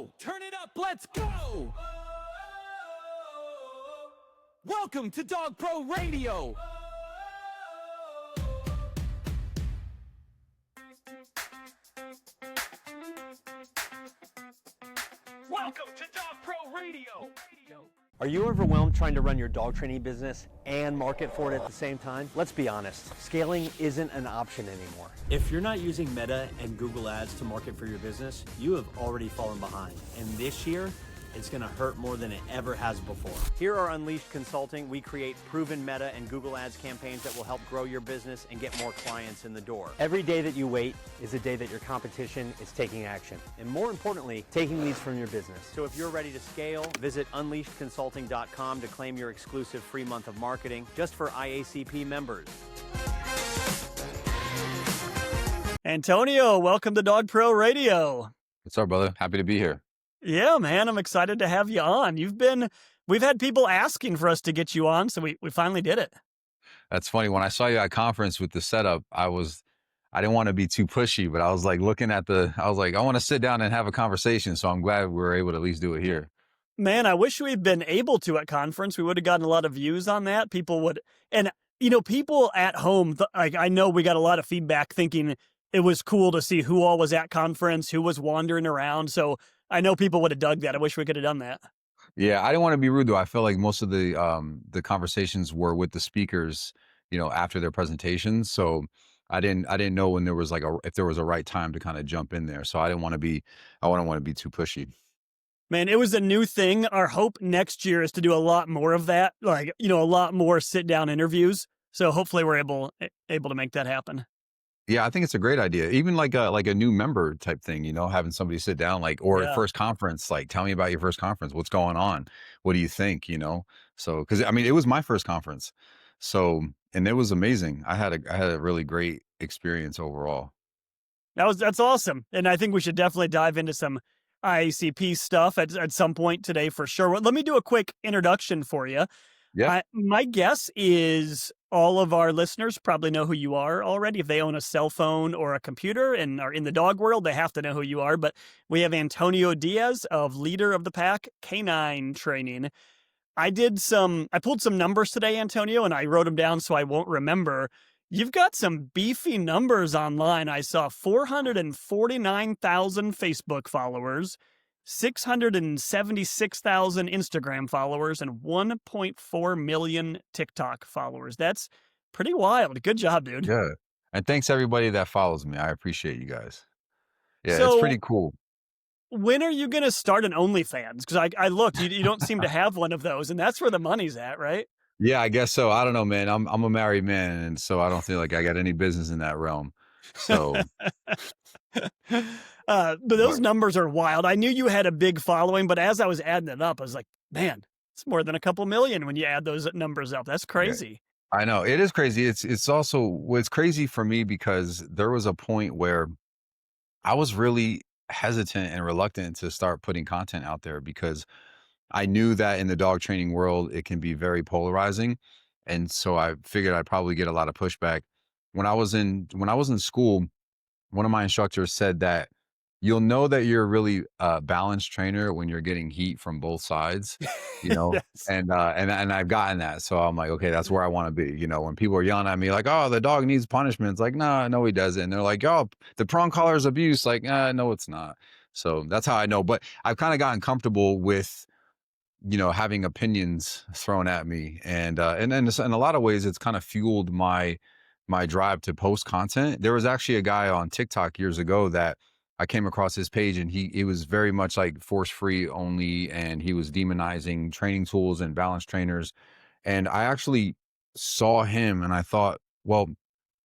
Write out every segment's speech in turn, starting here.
go! Turn it up, let's go! Welcome to Dog Pro Radio! Welcome to Dog Pro Radio! Are you overwhelmed trying to run your dog training business and market for it at the same time? Let's be honest, scaling isn't an option anymore. If you're not using Meta and Google Ads to market for your business, you have already fallen behind. And this year, it's gonna hurt more than it ever has before. Here at Unleashed Consulting, we create proven Meta and Google Ads campaigns that will help grow your business and get more clients in the door. Every day that you wait is a day that your competition is taking action. And more importantly, taking leads from your business. So if you're ready to scale, visit unleashedconsulting.com to claim your exclusive free month of marketing just for IACP members. Antonio, welcome to Dog Pro Radio. What's up, brother? Happy to be here. Yeah, man, I'm excited to have you on. We've had people asking for us to get you on, so we finally did it. That's funny. When I saw you at conference with the setup, I didn't want to be too pushy, but I was like I want to sit down and have a conversation. So I'm glad we were able to at least do it here. Man, I wish we'd been able to at conference. We would have gotten a lot of views on that. People at home, I know we got a lot of feedback thinking it was cool to see who all was at conference, who was wandering around. So I know people would have dug that. I wish we could have done that. Yeah, I didn't want to be rude though. I felt like most of the conversations were with the speakers, after their presentations. So I didn't know when there was if there was a right time to kind of jump in there. So I wouldn't want to be too pushy. Man, it was a new thing. Our hope next year is to do a lot more of that, a lot more sit down interviews. So hopefully we're able to make that happen. Yeah, I think it's a great idea. Even like a new member type thing, having somebody sit down first conference, tell me about your first conference. What's going on? What do you think? So, because it was my first conference. So, and it was amazing. I had a really great experience overall. That's awesome. And I think we should definitely dive into some IACP stuff at some point today for sure. Well, let me do a quick introduction for you. Yeah. My guess is all of our listeners probably know who you are already. If they own a cell phone or a computer and are in the dog world, they have to know who you are. But we have Antonio Diaz, leader of the Pack Canine Training. I pulled some numbers today, Antonio, and I wrote them down so I won't remember. You've got some beefy numbers online. I saw 449,000 Facebook followers, 676,000 Instagram followers, and 1.4 million TikTok followers. That's pretty wild. Good job, dude. Yeah. And thanks everybody that follows me. I appreciate you guys. Yeah, So, it's pretty cool. when are you going to start an OnlyFans? Because I looked, you don't seem to have one of those, and that's where the money's at, right? Yeah, I guess so. I don't know, man. I'm a married man, and so I don't feel like I got any business in that realm. So But those numbers are wild. I knew you had a big following, but as I was adding it up, I was like, man, it's more than a couple million when you add those numbers up. That's crazy. yeah, I know it is crazy. It's crazy for me because there was a point where I was really hesitant and reluctant to start putting content out there because I knew that in the dog training world, it can be very polarizing. And so I figured I'd probably get a lot of pushback. When I was in school, one of my instructors said that you'll know that you're a really balanced trainer when you're getting heat from both sides, Yes. and I've gotten that. So I'm like, okay, that's where I want to be. When people are yelling at me like, oh, the dog needs punishment. It's like, no, he doesn't. And they're like, oh, the prong collar is abuse. Like, no, it's not. So that's how I know. But I've kind of gotten comfortable with, having opinions thrown at me. And in a lot of ways, it's kind of fueled my drive to post content. There was actually a guy on TikTok years ago that I came across his page, and he was very much like force free only. And he was demonizing training tools and balance trainers. And I actually saw him and I thought, well,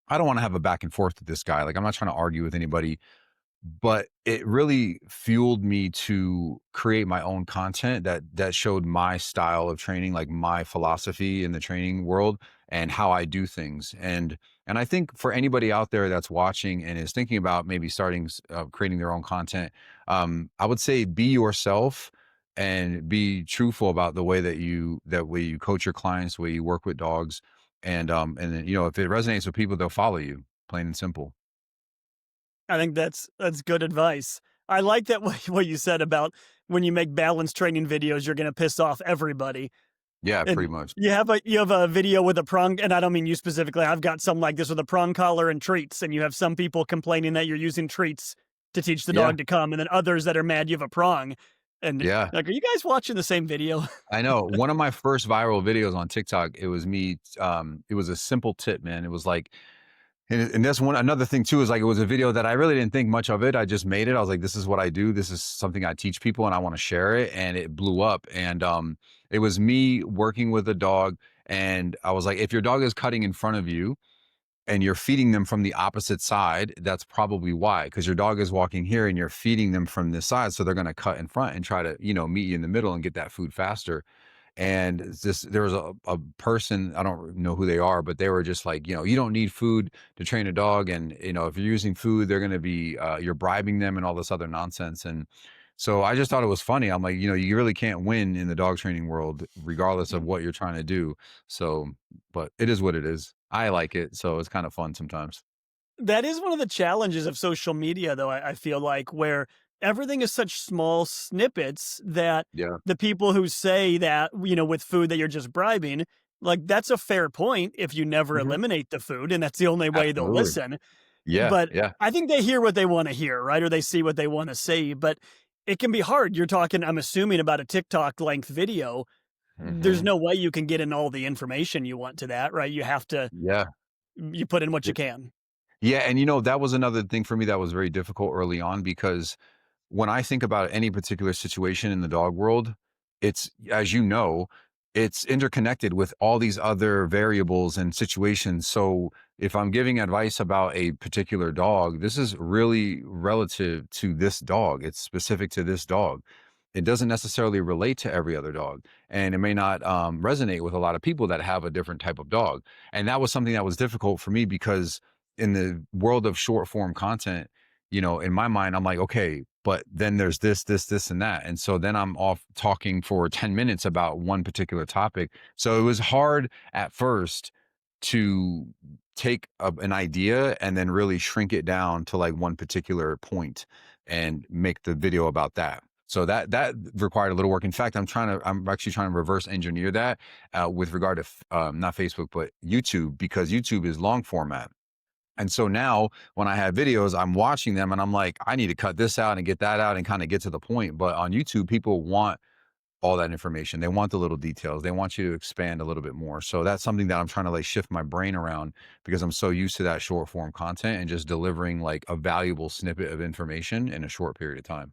I don't want to have a back and forth with this guy. Like, I'm not trying to argue with anybody. But it really fueled me to create my own content that showed my style of training, like my philosophy in the training world and how I do things. And I think for anybody out there that's watching and is thinking about maybe starting creating their own content, I would say be yourself and be truthful about the way that you coach your clients, the way you work with dogs, and then if it resonates with people, they'll follow you. Plain and simple. I think that's good advice. I like that what you said about when you make balance training videos, you're going to piss off everybody. Yeah, pretty And much. you have a video with a prong, and I don't mean you specifically. I've got some like this with a prong collar and treats, and you have some people complaining that you're using treats to teach the Yeah, dog to come, and then others that are mad you have a prong. And yeah. like, are you guys watching the same video? I know. One of my first viral videos on TikTok, it was me. It was a simple tip, man. It was like, and that's one another thing too is like it was a video that I really didn't think much of it. I just made it. I was like, this is what I do. This is something I teach people, and I want to share it. And it blew up. And it was me working with a dog, and I was like, if your dog is cutting in front of you, and you're feeding them from the opposite side, that's probably why, because your dog is walking here and you're feeding them from this side. So they're going to cut in front and try to, meet you in the middle and get that food faster. And there was a person, I don't know who they are, but they were just like, you don't need food to train a dog. And, if you're using food, they're going to be, you're bribing them and all this other nonsense. And so I just thought it was funny. I'm like, you really can't win in the dog training world, regardless of what you're trying to do. So, but it is what it is. I like it. So it's kind of fun sometimes. That is one of the challenges of social media, though, I feel like, where everything is such small snippets that Yeah. the people who say that, with food that you're just bribing, like, that's a fair point if you never Mhm. eliminate the food, and that's the only way they'll Absolutely. listen. Yeah. But Yeah. I think they hear what they want to hear, right? Or they see what they want to see. But it can be hard. You're talking, I'm assuming, about a TikTok length video. There's Hmm. no way you can get in all the information you want to that, right? You have to, Yeah. you put in what you can. Yeah, and that was another thing for me that was very difficult early on because when I think about any particular situation in the dog world, it's, as it's interconnected with all these other variables and situations. So if I'm giving advice about a particular dog, this is really relative to this dog. It's specific to this dog. It doesn't necessarily relate to every other dog, and it may not resonate with a lot of people that have a different type of dog. And that was something that was difficult for me because in the world of short form content, in my mind, I'm like, okay, but then there's this, and that. And so then I'm off talking for 10 minutes about one particular topic. So it was hard at first to take an idea and then really shrink it down to like one particular point and make the video about that. So that required a little work. In fact, I'm actually trying to reverse engineer that with regard to not Facebook, but YouTube, because YouTube is long format. And so now when I have videos, I'm watching them and I'm like, I need to cut this out and get that out and kind of get to the point. But on YouTube, people want all that information. They want the little details. They want you to expand a little bit more. So that's something that I'm trying to like shift my brain around because I'm so used to that short form content and just delivering like a valuable snippet of information in a short period of time.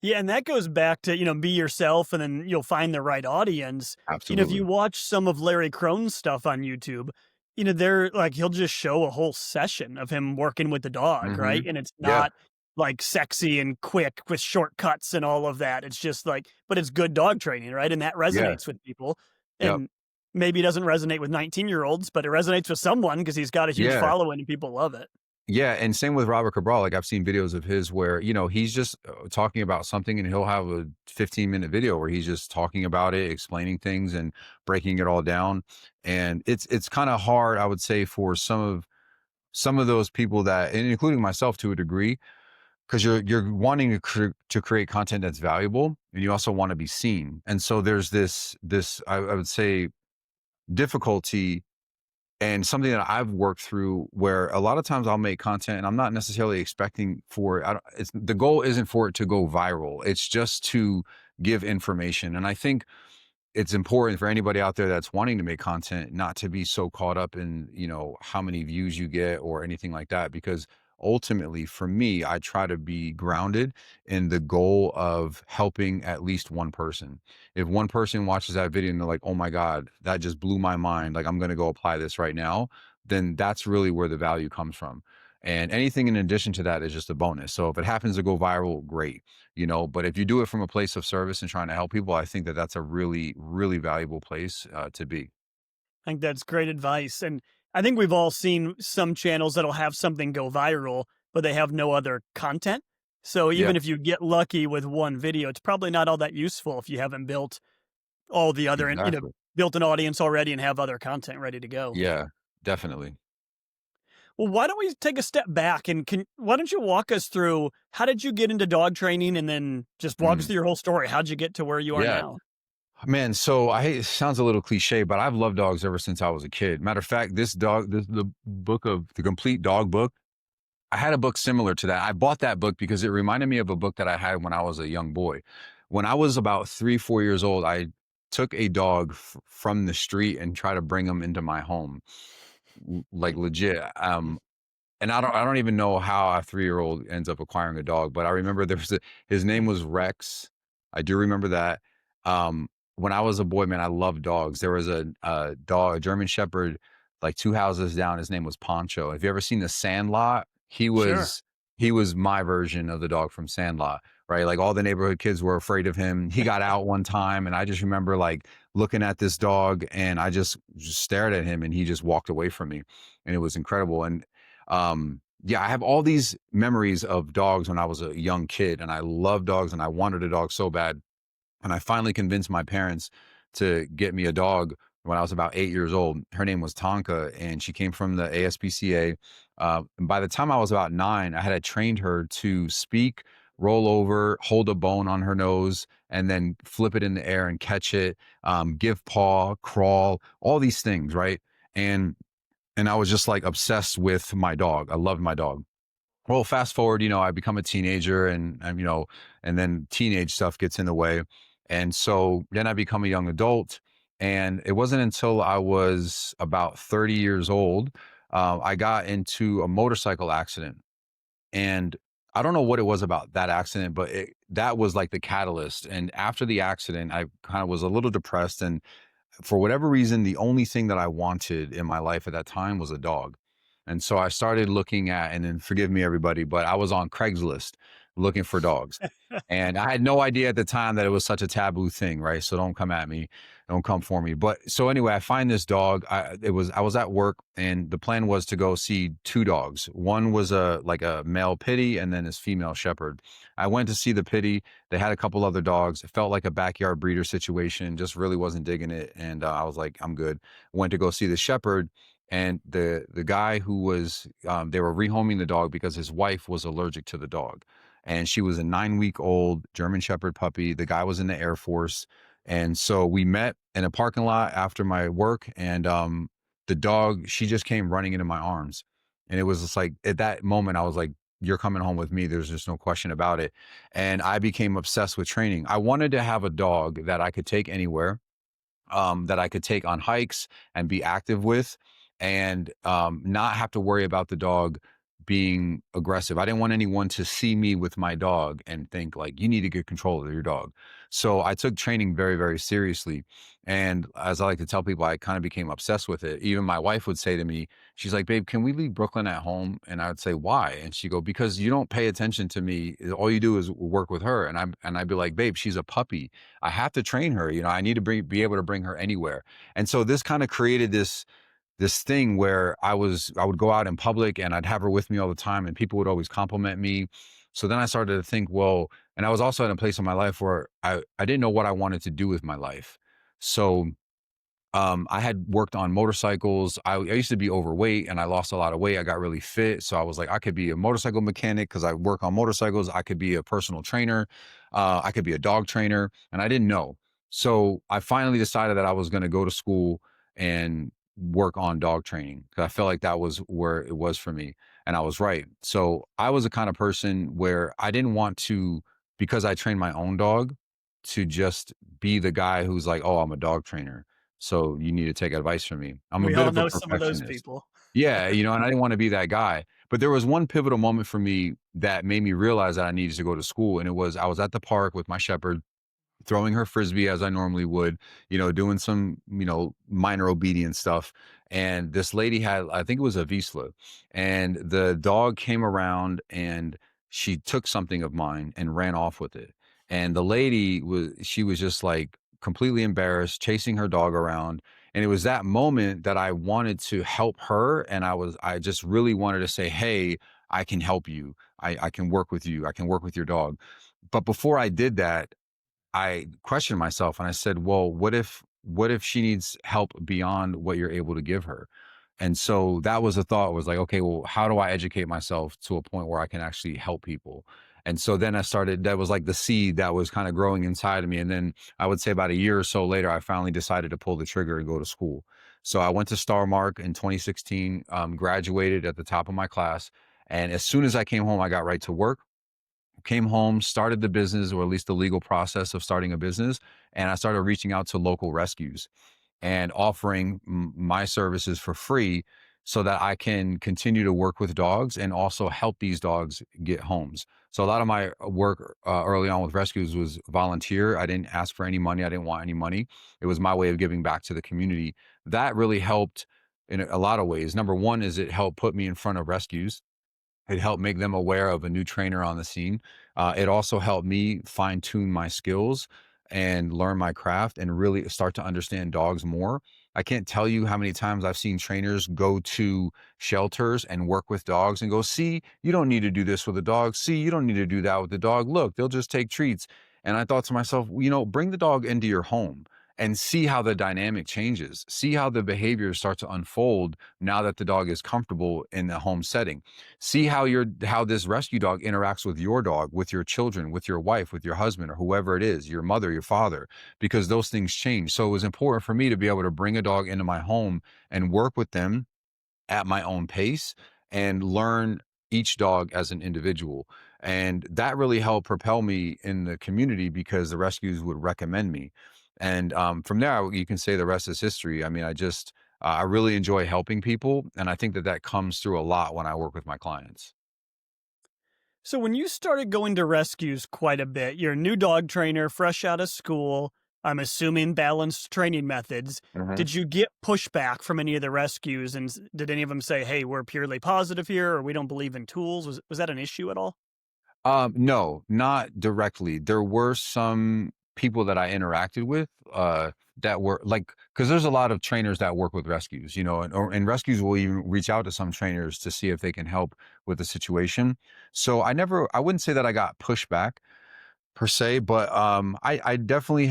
Yeah, and that goes back to, be yourself and then you'll find the right audience. If you Absolutely. watch some of Larry Crone's stuff on YouTube, they're like, he'll just show a whole session of him working with the dog, Hmm. right? And it's Yeah. not like sexy and quick with shortcuts and all of that. It's just like, but it's good dog training, right? And that Yeah. resonates with people. Yep. And maybe it doesn't resonate with 19-year-olds, but it resonates with someone because he's got a huge Yeah. following and people love it. Yeah, and same with Robert Cabral. Like I've seen videos of his where, he's just talking about something and he'll have a 15-minute video where he's just talking about it, explaining things and breaking it all down. And it's kind of hard, I would say, for some of those people that, and including myself to a degree, because you're wanting to create content that's valuable and you also want to be seen. And so there's this I would say difficulty and something that I've worked through where a lot of times I'll make content and I'm not necessarily expecting for it. It's the goal isn't for it to go viral. It's just to give information. And I think it's important for anybody out there that's wanting to make content not to be so caught up in how many views you get or anything like that, because ultimately for me I try to be grounded in the goal of helping at least one person. If one person watches that video and they're like, oh my god, that just blew my mind, like I'm going to go apply this right now, then that's really where the value comes from. And anything in addition to that is just a bonus. So if it happens to go viral, great. But if you do it from a place of service and trying to help people, I think that that's a really, really valuable place to be. I think that's great advice. And I think we've all seen some channels that'll have something go viral, but they have no other content. So Yeah, even if you get lucky with one video, it's probably not all that useful if you haven't built all the other and exactly. built an audience already and have other content ready to go. Yeah, definitely. Well, why don't we take a step back and why don't you walk us through how did you get into dog training and then just walk us Mm, through your whole story? How'd you get to where you are yeah. now? Man, so it sounds a little cliche, but I've loved dogs ever since I was a kid. Matter of fact, the book of the complete dog book, I had a book similar to that. I bought that book because it reminded me of a book that I had when I was a young boy. When I was about 3, 4 years old, I took a dog from the street and tried to bring him into my home, like legit. And I don't even know how a 3-year-old ends up acquiring a dog, but I remember his name was Rex. I do remember that. Um, when I was a boy, man, I loved dogs. There was a dog, a German Shepherd, like 2 houses down. His name was Poncho. Have you ever seen The Sandlot? He Sure. was he was my version of the dog from Sandlot, right? Like all the neighborhood kids were afraid of him. He got out one time, and I just remember like looking at this dog, and I just stared at him, and he just walked away from me, and it was incredible. And yeah, I have all these memories of dogs when I was a young kid, and I loved dogs and I wanted a dog so bad. And I finally convinced my parents to get me a dog when I was about 8 years old. Her name was Tonka, and she came from the ASPCA. And by the time I was about 9, I had trained her to speak, roll over, hold a bone on her nose, and then flip it in the air and catch it, give paw, crawl, all these things, right? And I was just like obsessed with my dog. I loved my dog. Well, fast forward, I become a teenager, and then teenage stuff gets in the way. And so then I become a young adult. And it wasn't until I was about 30 years old, I got into a motorcycle accident. And I don't know what it was about that accident, but that was like the catalyst. And after the accident, I kind of was a little depressed. And for whatever reason, the only thing that I wanted in my life at that time was a dog. And so I started looking at, and then forgive me, everybody, but I was on Craigslist looking for dogs. And I had no idea at the time that it was such a taboo thing, right? So don't come at me, don't come for me. But so anyway, I find this dog. I was at work, and the plan was to go see 2 dogs. One was a male pitty, and then his female shepherd. I went to see the pitty. They had a couple other dogs. It felt like a backyard breeder situation. Just really wasn't digging it, and I was like, I'm good. Went to go see the shepherd, and the guy who was they were rehoming the dog because his wife was allergic to the dog, and she was a 9-week-old German Shepherd puppy. The guy was in the Air Force, and so we met in a parking lot after my work, and the dog, she just came running into my arms, and it was just like at that moment I was like, you're coming home with me. There's just no question about it. And I became obsessed with training. I wanted to have a dog that I could take anywhere, that I could take on hikes and be active with, and not have to worry about the dog being aggressive. I didn't want anyone to see me with my dog and think like, you need to get control of your dog. So I took training very, very seriously. And as I like to tell people, I kind of became obsessed with it. Even my wife would say to me, she's like, babe, can we leave Brooklyn at home? And I would say, why? And she'd go, because you don't pay attention to me. All you do is work with her. And I'd be like, babe, she's a puppy. I have to train her. I need to be able to bring her anywhere. And so this kind of created this thing where I would go out in public and I'd have her with me all the time, and people would always compliment me. So then I started to think, well, and I was also at a place in my life where I didn't know what I wanted to do with my life. So I had worked on motorcycles. I used to be overweight, and I lost a lot of weight. I got really fit. So I was like, I could be a motorcycle mechanic because I work on motorcycles. I could be a personal trainer. I could be a dog trainer. And I didn't know. So I finally decided that I was going to go to school and work on dog training because I felt like that was where it was for me. And I was right. So I was the kind of person where I didn't want to, because I trained my own dog, to just be the guy who's like, oh, I'm a dog trainer, so you need to take advice from me. I'm a We bit all of a know some of those perfectionist. people. Yeah, and I didn't want to be that guy. But there was one pivotal moment for me that made me realize that I needed to go to school. And it was, I was at the park with my shepherd, throwing her frisbee as I normally would, doing some, minor obedience stuff. And this lady had, I think it was a Vizsla, and the dog came around and she took something of mine and ran off with it. And the lady she was just like completely embarrassed, chasing her dog around. And it was that moment that I wanted to help her. And I just really wanted to say, hey, I can help you. I can work with you. I can work with your dog. But before I did that, I questioned myself and I said, well, what if she needs help beyond what you're able to give her? And so that was a thought, was like, okay, well, how do I educate myself to a point where I can actually help people? And so then that was like the seed that was kind of growing inside of me. And then I would say about a year or so later, I finally decided to pull the trigger and go to school. So I went to Star Mark in 2016, graduated at the top of my class. And as soon as I came home, I got right to work, came home, started the business, or at least the legal process of starting a business. And I started reaching out to local rescues and offering my services for free so that I can continue to work with dogs and also help these dogs get homes. So a lot of my work early on with rescues was volunteer. I didn't ask for any money. I didn't want any money. It was my way of giving back to the community. That really helped in a lot of ways. Number one is it helped put me in front of rescues. It helped make them aware of a new trainer on the scene. It also helped me fine tune my skills and learn my craft and really start to understand dogs more. I can't tell you how many times I've seen trainers go to shelters and work with dogs and go, see, you don't need to do this with a dog. See, you don't need to do that with the dog. Look, they'll just take treats. And I thought to myself, bring the dog into your home and see how the dynamic changes. See how the behaviors start to unfold now that the dog is comfortable in the home setting. See how this rescue dog interacts with your dog, with your children, with your wife, with your husband, or whoever it is, your mother, your father, because those things change. So it was important for me to be able to bring a dog into my home and work with them at my own pace and learn each dog as an individual. And that really helped propel me in the community because the rescues would recommend me. And from there, you can say the rest is history. I mean, I really enjoy helping people. And I think that comes through a lot when I work with my clients. So when you started going to rescues quite a bit, you're a new dog trainer, fresh out of school, I'm assuming balanced training methods. Did you get pushback from any of the rescues? And did any of them say, hey, we're purely positive here, or we don't believe in tools? Was that an issue at all? No, not directly. There were some people that I interacted with that were like, because there's a lot of trainers that work with rescues, and rescues will even reach out to some trainers to see if they can help with the situation. So I wouldn't say that I got pushback per se, but I definitely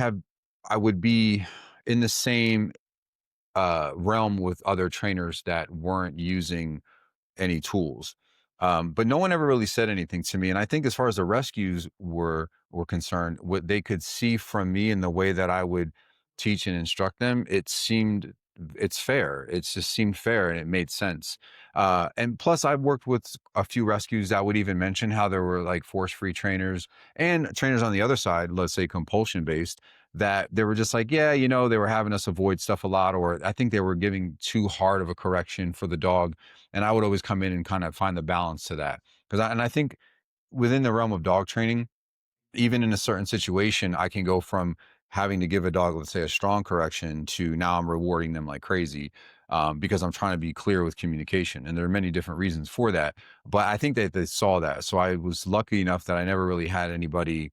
I would be in the same realm with other trainers that weren't using any tools. But no one ever really said anything to me. And I think as far as the rescues were concerned, what they could see from me in the way that I would teach and instruct them, it's fair. It just seemed fair and it made sense. And plus I've worked with a few rescues that would even mention how there were like force-free trainers and trainers on the other side, let's say compulsion based, that they were just like, yeah, they were having us avoid stuff a lot, or I think they were giving too hard of a correction for the dog. And I would always come in and kind of find the balance to that. And I think within the realm of dog training, even in a certain situation, I can go from having to give a dog, let's say, a strong correction to now I'm rewarding them like crazy because I'm trying to be clear with communication. And there are many different reasons for that. But I think that they saw that. So I was lucky enough that I never really had anybody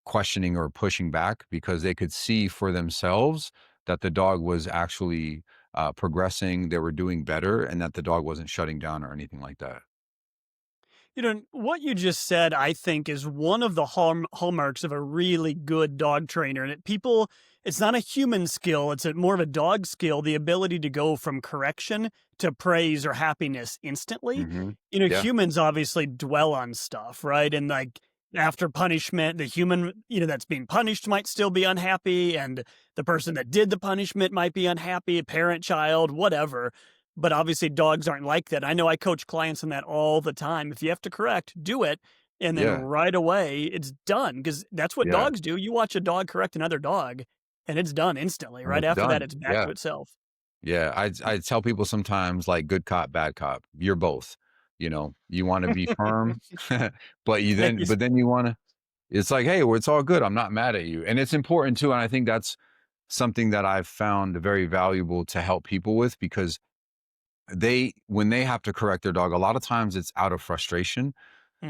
questioning or pushing back because they could see for themselves that the dog was actually progressing, they were doing better, and that the dog wasn't shutting down or anything like that. What you just said, I think, is one of the hallmarks of a really good dog trainer. And it's not a human skill, it's more of a dog skill, the ability to go from correction to praise or happiness instantly. Hmm. Yeah. Humans obviously dwell on stuff, right? And like after punishment, the human, that's being punished might still be unhappy. And the person that did the punishment might be unhappy, parent, child, whatever. But obviously dogs aren't like that. I know I coach clients on that all the time. If you have to correct, do it. And then Yeah. right away it's done because that's what Yeah. dogs do. You watch a dog correct another dog and it's done instantly. And Right it's after that, done. it's back Yeah. to itself. Yeah. I tell people sometimes like good cop, bad cop. You're both. You want to be firm, Nice. but then you want to, it's like, hey, well, it's all good. I'm not mad at you. And it's important too. And I think that's something that I've found very valuable to help people with because when they have to correct their dog, a lot of times it's out of frustration,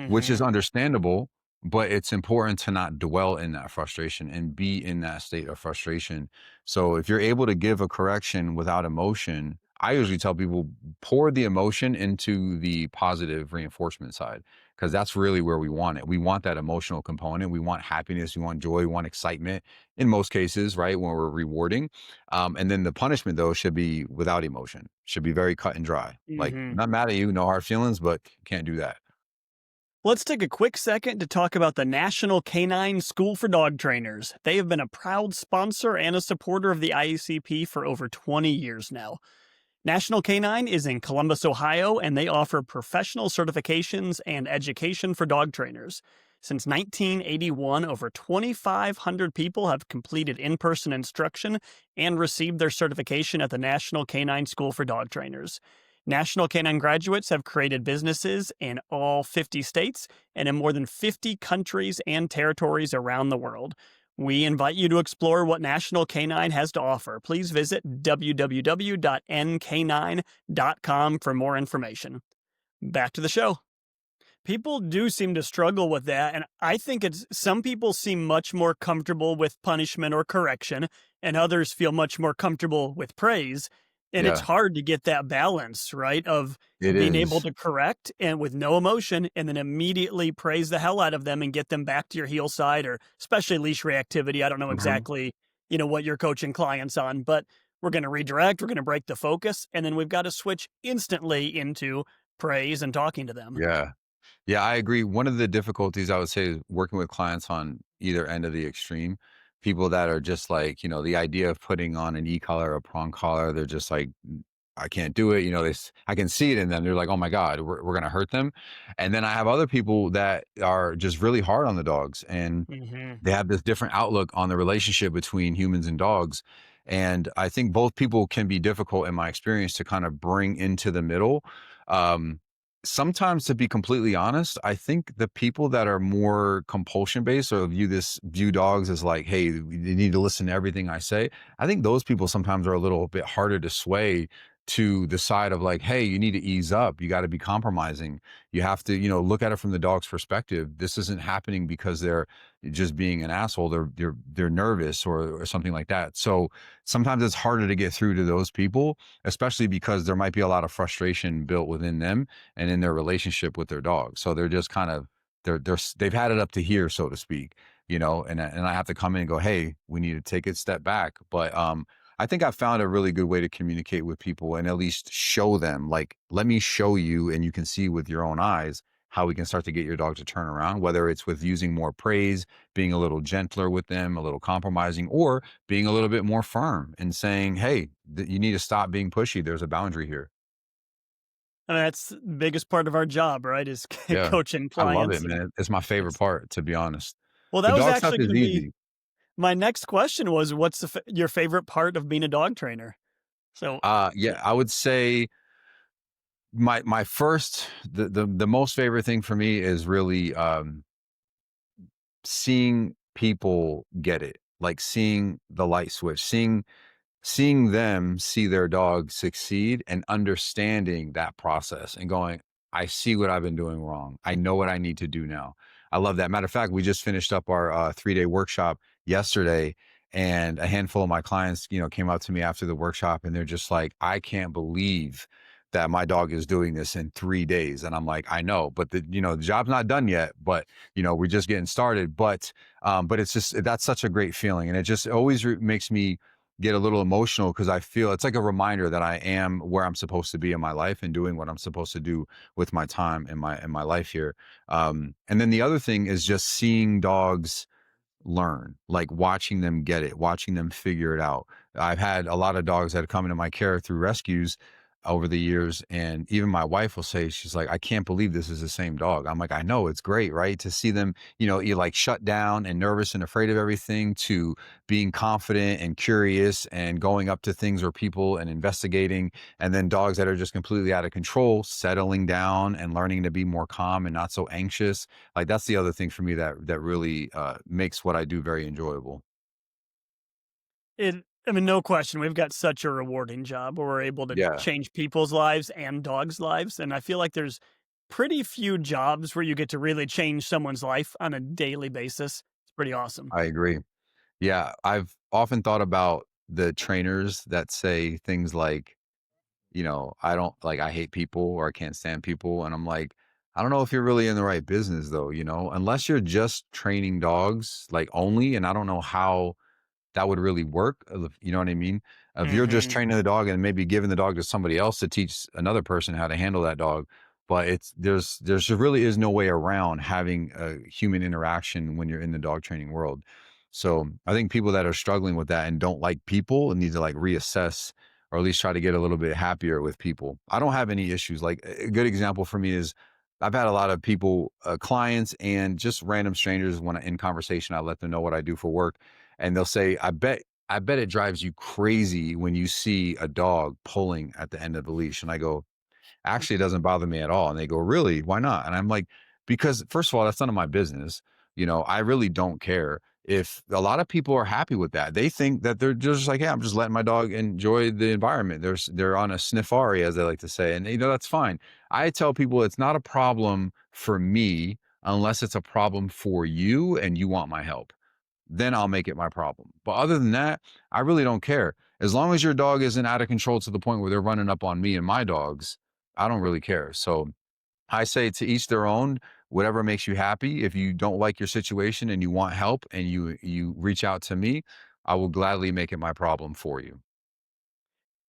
which is Hmm. understandable, but it's important to not dwell in that frustration and be in that state of frustration. So if you're able to give a correction without emotion, I usually tell people pour the emotion into the positive reinforcement side because that's really where we want it. We want that emotional component. We want happiness. We want joy. We want excitement in most cases, right? When we're rewarding. And then the punishment, though, should be without emotion, should be very cut and dry. Like, Hmm. not mad at you, no hard feelings, but can't do that. Let's take a quick second to talk about the National Canine School for Dog Trainers. They have been a proud sponsor and a supporter of the IACP for over 20 years now. National Canine is in Columbus, Ohio, and they offer professional certifications and education for dog trainers. Since 1981, over 2,500 people have completed in person instruction and received their certification at the National Canine School for Dog Trainers. National Canine graduates have created businesses in all 50 states and in more than 50 countries and territories around the world. We invite you to explore what National Canine has to offer. Please visit www.nk9.com for more information. Back to the show. People do seem to struggle with that, and I think it's some people seem much more comfortable with punishment or correction, and others feel much more comfortable with praise. And it's Yeah, hard to get that balance, right? Of it being able is. to correct and with no emotion and then immediately praise the hell out of them and get them back to your heel side, or especially leash reactivity. I don't know Mhm. exactly, what you're coaching clients on, but we're going to redirect, we're going to break the focus, and then we've got to switch instantly into praise and talking to them. Yeah. Yeah, I agree. One of the difficulties I would say is working with clients on either end of the extreme. People that are just like, the idea of putting on an e-collar or a prong collar, they're just like, I can't do it. I can see it in them. They're like, oh my God, we're going to hurt them. And then I have other people that are just really hard on the dogs and Hmm. they have this different outlook on the relationship between humans and dogs. And I think both people can be difficult in my experience to kind of bring into the middle. Um, Sometimes to be completely honest, I think the people that are more compulsion based or view dogs as like, hey, you need to listen to everything I say. I think those people sometimes are a little bit harder to sway to the side of like, hey, you need to ease up. You got to be compromising. You have to, look at it from the dog's perspective. This isn't happening because they're just being an asshole. They're nervous or something like that. So sometimes it's harder to get through to those people, especially because there might be a lot of frustration built within them and in their relationship with their dog. So they're just kind of they've had it up to here, so to speak, and I have to come in and go, hey, we need to take a step back. But I think I found a really good way to communicate with people and at least show them, like, let me show you, and you can see with your own eyes how we can start to get your dog to turn around, whether it's with using more praise, being a little gentler with them, a little compromising, or being a little bit more firm and saying, hey, you need to stop being pushy. There's a boundary here. And that's the biggest part of our job, right? Is Yeah. coaching I love it, clients. And man. It's my favorite it's, part, to be honest. well, The that was dog stuff actually going is to be easy. my next question was, what's your favorite part of being a dog trainer? So, Yeah, I would say my first the most favorite thing for me is really seeing people get it. Like seeing the light switch, seeing them see their dog succeed and understanding that process and going, I see what I've been doing wrong. I know what I need to do now. I love that. Matter of fact, we just finished up our 3-day workshop yesterday, and a handful of my clients, came up to me after the workshop and they're just like, I can't believe that my dog is doing this in 3 days. And I'm like, I know, but the job's not done yet, but we're just getting started. But it's just, that's such a great feeling. And it just always makes me get a little emotional because I feel it's like a reminder that I am where I'm supposed to be in my life and doing what I'm supposed to do with my time in my life here. And then the other thing is just seeing dogs learn, like watching them get it, watching them figure it out. I've had a lot of dogs that have come into my care through rescues over the years. And even my wife will say, she's like, I can't believe this is the same dog. I'm like, I know, it's great, right? To see them, you like shut down and nervous and afraid of everything to being confident and curious and going up to things or people and investigating. And then dogs that are just completely out of control, settling down and learning to be more calm and not so anxious. Like that's the other thing for me that really makes what I do very enjoyable. I mean, no question, we've got such a rewarding job where we're able to Yeah, change people's lives and dogs' lives. And I feel like there's pretty few jobs where you get to really change someone's life on a daily basis. It's pretty awesome. I agree. Yeah, I've often thought about the trainers that say things like, I don't like, I hate people or I can't stand people. And I'm like, I don't know if you're really in the right business though, unless you're just training dogs like only. And I don't know how that would really work. You know what I mean? If you're just Hmm. training the dog and maybe giving the dog to somebody else to teach another person how to handle that dog, but there's really is no way around having a human interaction when you're in the dog training world. So I think people that are struggling with that and don't like people need to like reassess or at least try to get a little bit happier with people. I don't have any issues. Like a good example for me is I've had a lot of people, clients and just random strangers when in conversation, I let them know what I do for work and they'll say, I bet it drives you crazy when you see a dog pulling at the end of the leash. And I go, actually, it doesn't bother me at all. And they go, really? Why not? And I'm like, because first of all, that's none of my business. I really don't care. If a lot of people are happy with that, they think that they're just like, yeah, I'm just letting my dog enjoy the environment. They're on a sniffari, as they like to say. And that's fine. I tell people it's not a problem for me unless it's a problem for you and you want my help, then I'll make it my problem. But other than that, I really don't care. As long as your dog isn't out of control to the point where they're running up on me and my dogs, I don't really care. So I say to each their own, whatever makes you happy. If you don't like your situation and you want help and you reach out to me, I will gladly make it my problem for you.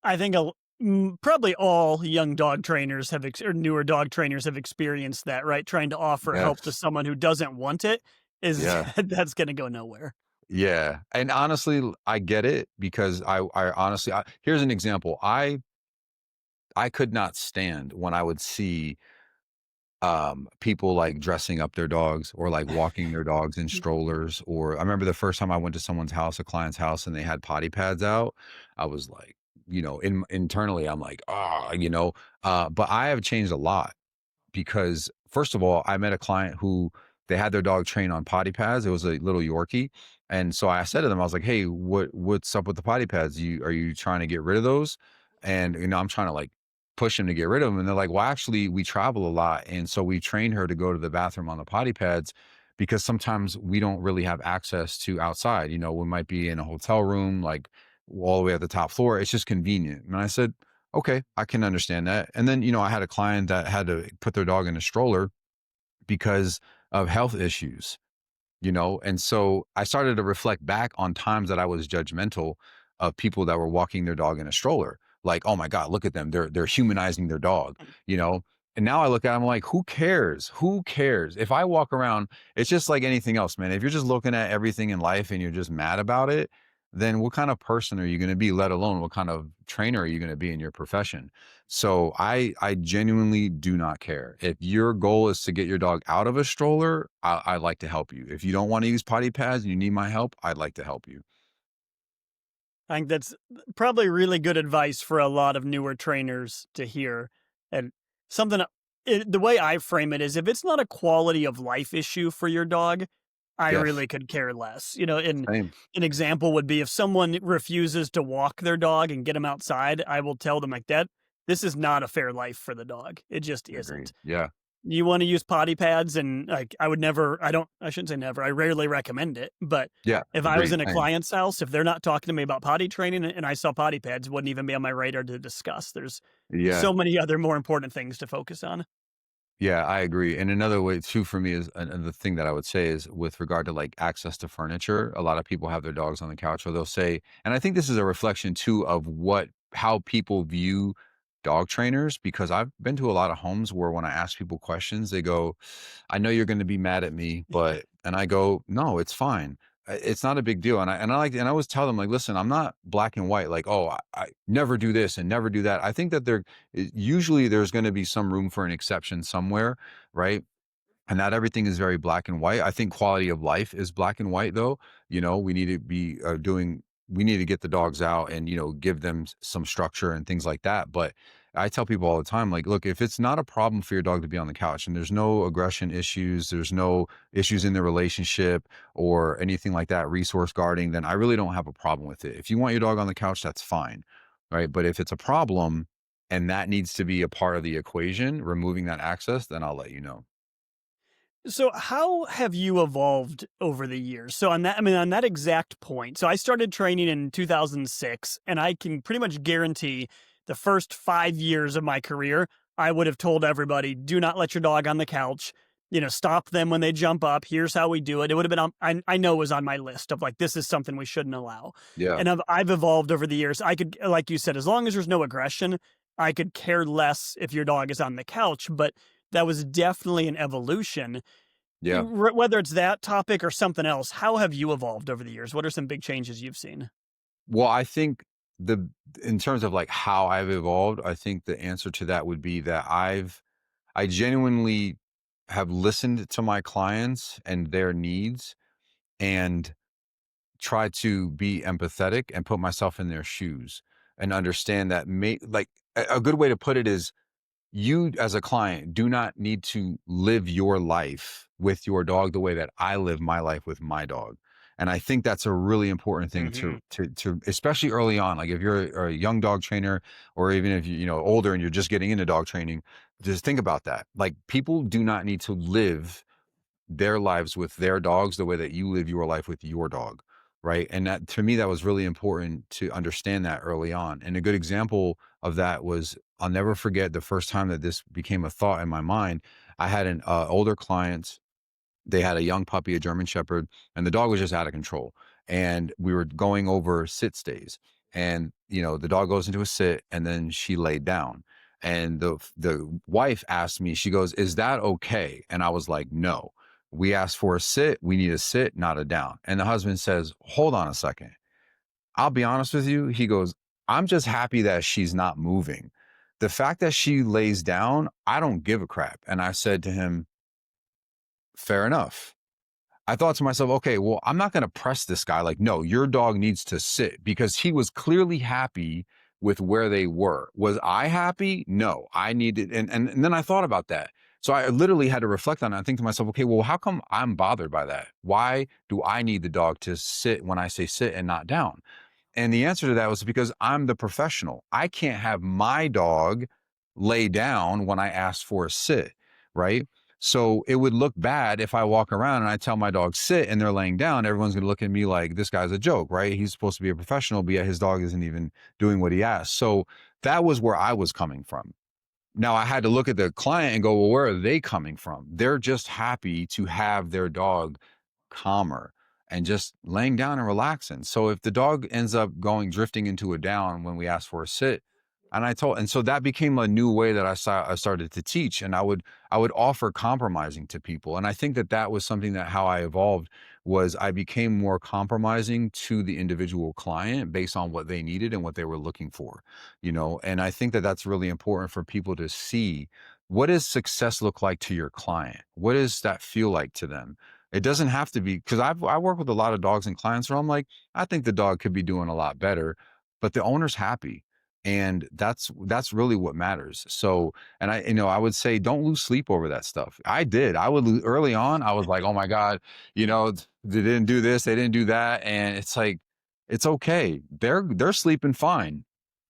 I think probably all young dog trainers or newer dog trainers have experienced that, right? Trying to offer help to Yes. someone who doesn't want it is Yeah. that's going to go nowhere. Yeah. And honestly, I get it because I honestly, here's an example. I could not stand when I would see people like dressing up their dogs or like walking their dogs in strollers. Or I remember the first time I went to someone's house, a client's house, and they had potty pads out. I was like, internally, I'm like, but I have changed a lot because first of all, I met a client who they had their dog trained on potty pads. It was a little Yorkie. And so I said to them, I was like, hey, what's up with the potty pads? Are you trying to get rid of those? And I'm trying to like push him to get rid of them. And they're like, well, actually, we travel a lot. And so we train her to go to the bathroom on the potty pads because sometimes we don't really have access to outside. We might be in a hotel room, like all the way at the top floor. It's just convenient. And I said, okay, I can understand that. And then, I had a client that had to put their dog in a stroller because of health issues, and so I started to reflect back on times that I was judgmental of people that were walking their dog in a stroller. Like, oh my God, look at them. They're humanizing their dog, you know? And now I look at them like, who cares? Who cares? If I walk around, it's just like anything else, man. If you're just looking at everything in life and you're just mad about it, then what kind of person are you going to be, let alone what kind of trainer are you going to be in your profession? So I genuinely do not care. If your goal is to get your dog out of a stroller, I'd like to help you. If you don't want to use potty pads and you need my help, I'd like to help you. I think that's probably really good advice for a lot of newer trainers to hear. And something, the way I frame it is if it's not a quality of life issue for your dog, I Yes. really could care less. And Same. an example would be if someone refuses to walk their dog and get them outside, I will tell them like that, this is not a fair life for the dog. It just Agreed. isn't. Yeah. You wanna use potty pads and, like, I shouldn't say never, I rarely recommend it, but Yeah. if I was Agreed. in a Same. client's house, if they're not talking to me about potty training and I saw potty pads, it wouldn't even be on my radar to discuss. There's Yeah. so many other more important things to focus on. Yeah, I agree. And another way too for me is the thing that I would say is with regard to like access to furniture. A lot of people have their dogs on the couch, or they'll say, and I think this is a reflection too of how people view dog trainers. Because I've been to a lot of homes where when I ask people questions, they go, I know you're going to be mad at me, and I go, no, it's fine. It's not a big deal. And I always tell them like, listen, I'm not black and white. Like, oh, I never do this and never do that. I think that usually there's going to be some room for an exception somewhere. Right. And not everything is very black and white. I think quality of life is black and white though. We need to be we need to get the dogs out and, give them some structure and things like that. But I tell people all the time, like, look, if it's not a problem for your dog to be on the couch and there's no aggression issues, there's no issues in the relationship or anything like that, resource guarding, then I really don't have a problem with it. If you want your dog on the couch, that's fine. Right. But if it's a problem and that needs to be a part of the equation, removing that access, then I'll let you know. So how have you evolved over the years? So on that exact point, so I started training in 2006, and I can pretty much guarantee the first 5 years of my career, I would have told everybody, do not let your dog on the couch. Stop them when they jump up. Here's how we do it. It would have been I know it was on my list of like, this is something we shouldn't allow. Yeah. And I've evolved over the years. I could, like you said, as long as there's no aggression, I could care less if your dog is on the couch, but that was definitely an evolution. Yeah. Whether it's that topic or something else, how have you evolved over the years? What are some big changes you've seen? Well, I think in terms of like how I've evolved, I think the answer to that would be that I genuinely have listened to my clients and their needs and try to be empathetic and put myself in their shoes and understand that like a good way to put it is, you as a client do not need to live your life with your dog the way that I live my life with my dog. And I think that's a really important thing to especially early on. Like if you're a young dog trainer, or even if you're older and you're just getting into dog training, just think about that. Like, people do not need to live their lives with their dogs the way that you live your life with your dog, right? And that, to me, that was really important to understand that early on. And a good example of that was, I'll never forget the first time that this became a thought in my mind. I had an older client. They had a young puppy, a German Shepherd, and the dog was just out of control. And we were going over sit stays, and the dog goes into a sit, and then she laid down. And the wife asked me, she goes, "Is that okay?" And I was like, "No, we asked for a sit. We need a sit, not a down." And the husband says, "Hold on a second. I'll be honest with you." He goes, "I'm just happy that she's not moving. The fact that she lays down, I don't give a crap." And I said to him, "Fair enough." I thought to myself, okay, well, I'm not going to press this guy. Like, no, your dog needs to sit, because he was clearly happy with where they were. Was I happy? No, I needed, and then I thought about that. So I literally had to reflect on it. I think to myself, okay, well, how come I'm bothered by that? Why do I need the dog to sit when I say sit and not down? And the answer to that was because I'm the professional. I can't have my dog lay down when I ask for a sit, right? So it would look bad if I walk around and I tell my dog sit and they're laying down. Everyone's going to look at me like, this guy's a joke, right? He's supposed to be a professional, but yet his dog isn't even doing what he asked. So that was where I was coming from. Now I had to look at the client and go, well, where are they coming from? They're just happy to have their dog calmer and just laying down and relaxing. So if the dog ends up drifting into a down when we ask for a sit, and so that became a new way that I started to teach, and I would offer compromising to people. And I think that was something that how I evolved was I became more compromising to the individual client based on what they needed and what they were looking for, and I think that that's really important for people to see. What does success look like to your client? What does that feel like to them? It doesn't have to be, because I work with a lot of dogs and clients where I'm like, I think the dog could be doing a lot better, but the owner's happy. And that's really what matters. So, and I would say, don't lose sleep over that stuff. I did. I would early on. I was like, oh my God, they didn't do this, they didn't do that. And it's like, it's okay. They're sleeping fine.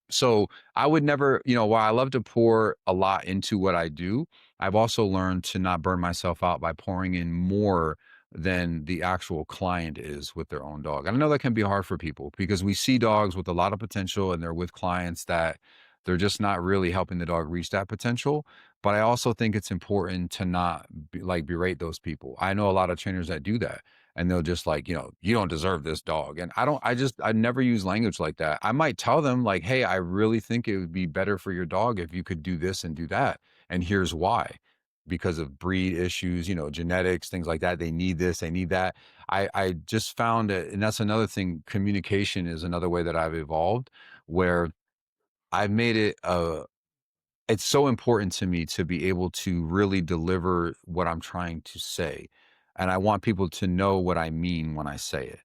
So I would never, while I love to pour a lot into what I do, I've also learned to not burn myself out by pouring in more than the actual client is with their own dog. And I know that can be hard for people, because we see dogs with a lot of potential and they're with clients that they're just not really helping the dog reach that potential. But I also think it's important to not berate those people. I know a lot of trainers that do that, and they'll just like, you don't deserve this dog. And I never use language like that. I might tell them like, hey, I really think it would be better for your dog if you could do this and do that. And here's why. Because of breed issues, genetics, things like that. They need this, they need that. I just found it, and that's another thing. Communication is another way that I've evolved, where I've made it it's so important to me to be able to really deliver what I'm trying to say. And I want people to know what I mean when I say it.